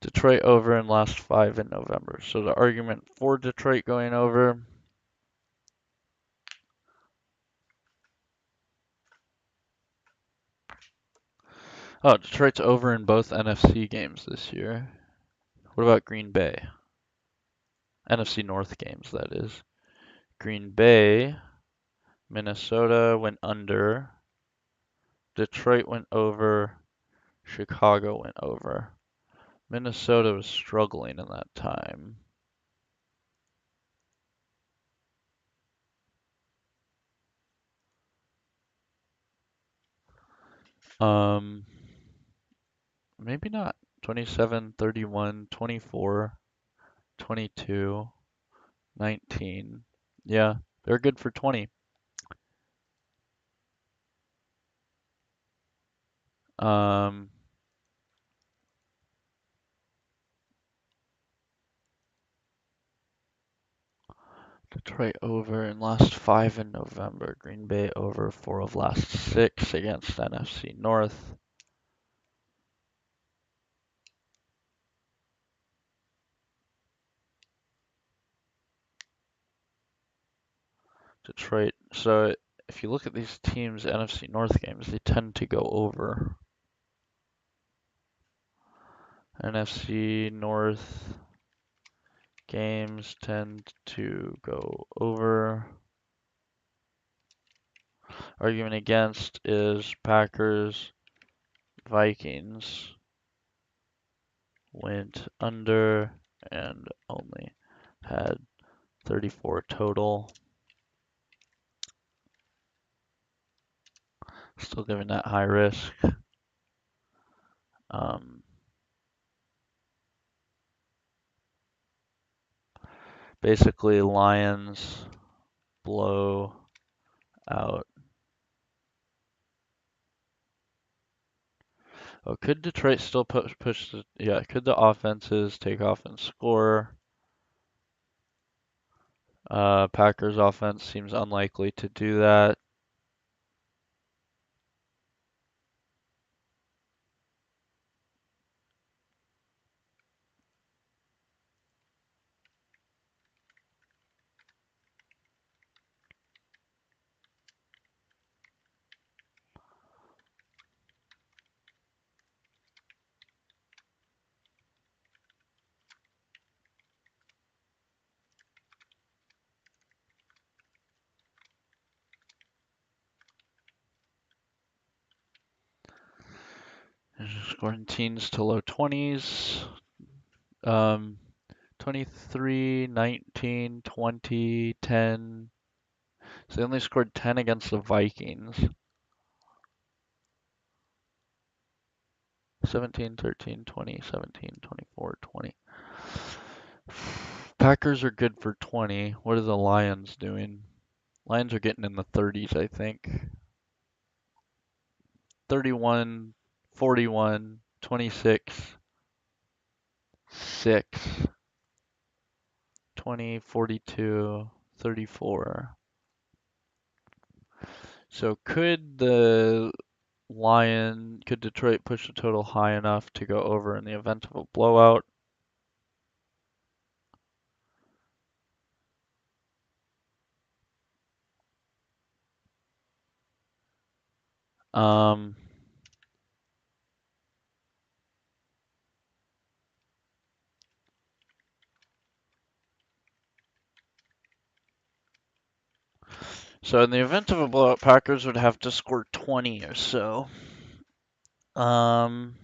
Detroit over in last 5 in November. So the argument for Detroit going over. Oh, Detroit's over in both NFC games this year. What about Green Bay? NFC North games, that is. Green Bay, Minnesota went under. Detroit went over. Chicago went over. Minnesota was struggling in that time. Um, maybe not. 27, 31, 24, 22, 19. Yeah, they're good for 20. Um, Detroit over in last 5 in November. Green Bay over 4 of last 6 against NFC North. Detroit. So if you look at these teams' NFC North games, they tend to go over. NFC North games tend to go over. Argument against is Packers, Vikings went under and only had 34 total. Still giving that high risk. Basically, Lions blow out. Oh, could Detroit still push the, yeah, could the offenses take off and score? Packers offense seems unlikely to do that. Scoring teens to low 20s. 23, 19, 20, 10. So they only scored 10 against the Vikings. 17, 13, 20, 17, 24, 20. Packers are good for 20. What are the Lions doing? Lions are getting in the 30s, I think. 31, 41, 26, 6, 20, 42, 34. So could Detroit push the total high enough to go over in the event of a blowout? Um, so in the event of a blowout, Packers would have to score 20 or so. Um,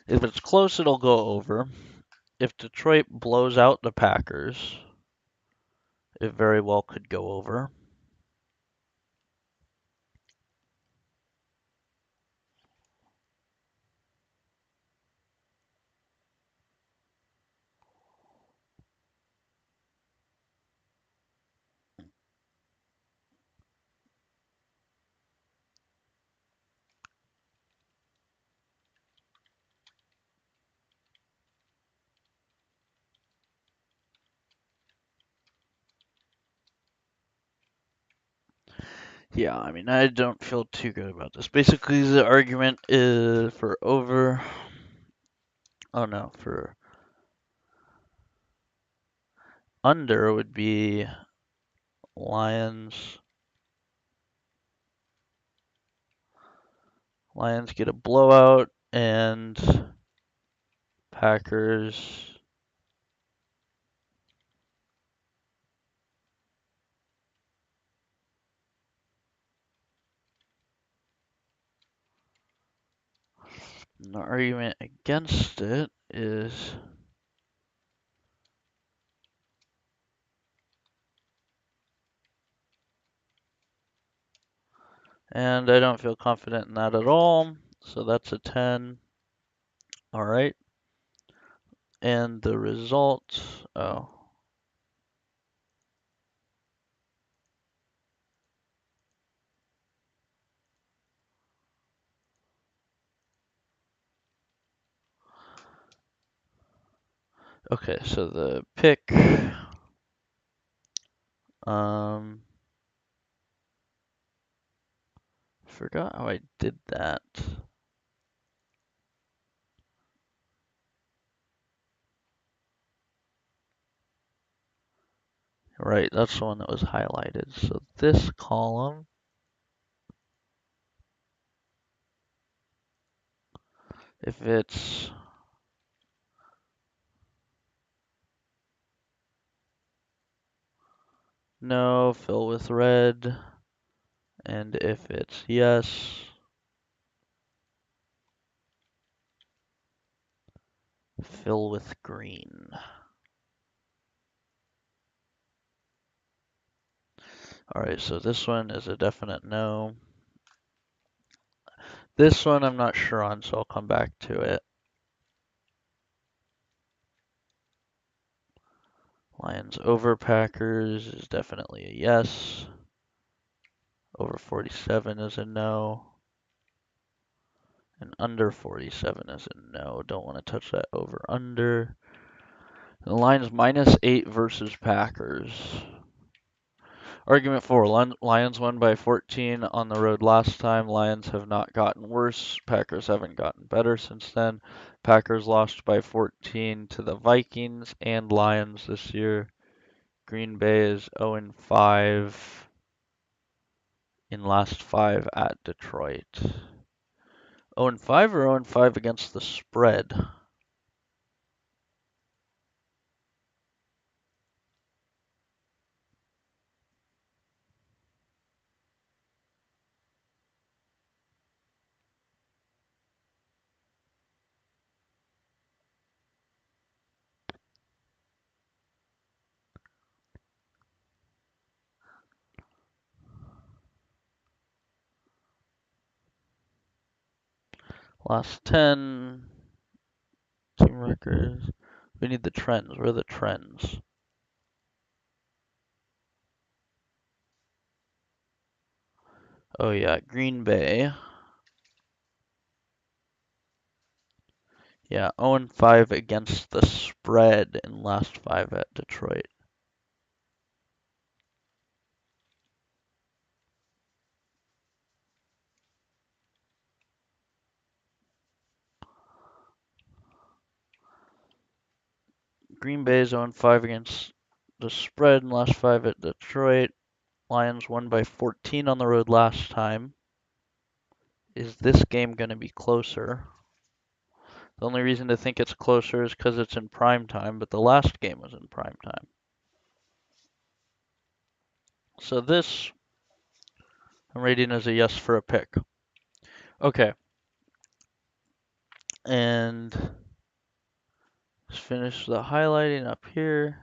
if it's close, it'll go over. If Detroit blows out the Packers, it very well could go over. Yeah, I mean, I don't feel too good about this. Basically, the argument is for over. Oh no, for under would be Lions. Lions get a blowout. and Packers. An argument against it is and I don't feel confident in that at all. So that's a 10. All right. And the result, oh, okay, so the pick, um, forgot how I did that. Right, that's the one that was highlighted. So this column, if it's no, fill with red, and if it's yes, fill with green. All right, so this one is a definite no. This one I'm not sure on, so I'll come back to it. Lions over Packers is definitely a yes. Over 47 is a no. And under 47 is a no. Don't want to touch that over under. The line's -8 versus Packers. Argument 4. Lions won by 14 on the road last time. Lions have not gotten worse. Packers haven't gotten better since then. Packers lost by 14 to the Vikings and Lions this year. Green Bay is 0-5 in last 5 at Detroit. 0-5 or 0-5 against the spread? Last 10 team records. We need the trends. Where are the trends? Oh yeah, Green Bay. Yeah, 0-5 against the spread in last 5 at Detroit. Green Bay is 0-5 against the spread in last 5 at Detroit. Lions won by 14 on the road last time. Is this game going to be closer? The only reason to think it's closer is because it's in prime time, but the last game was in prime time. So this, I'm rating as a yes for a pick. Okay. And let's finish the highlighting up here.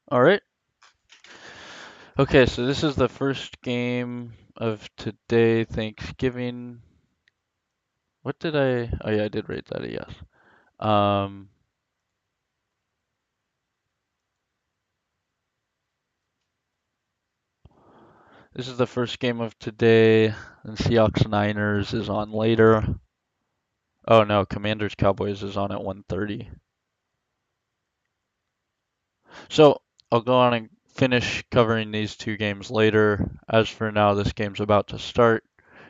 All right. Okay, so this is the first game of today, Thanksgiving. What did I? Oh yeah, I did rate that a yes. This is the first game of today, and Seahawks Niners is on later. Oh no, Commanders Cowboys is on at 1:30. So I'll go on and finish covering these two games later. As for now, this game's about to start.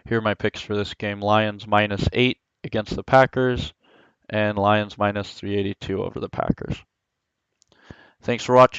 Here are my picks for this game. Lions -8 against the Packers, and Lions -382 over the Packers. Thanks for watching.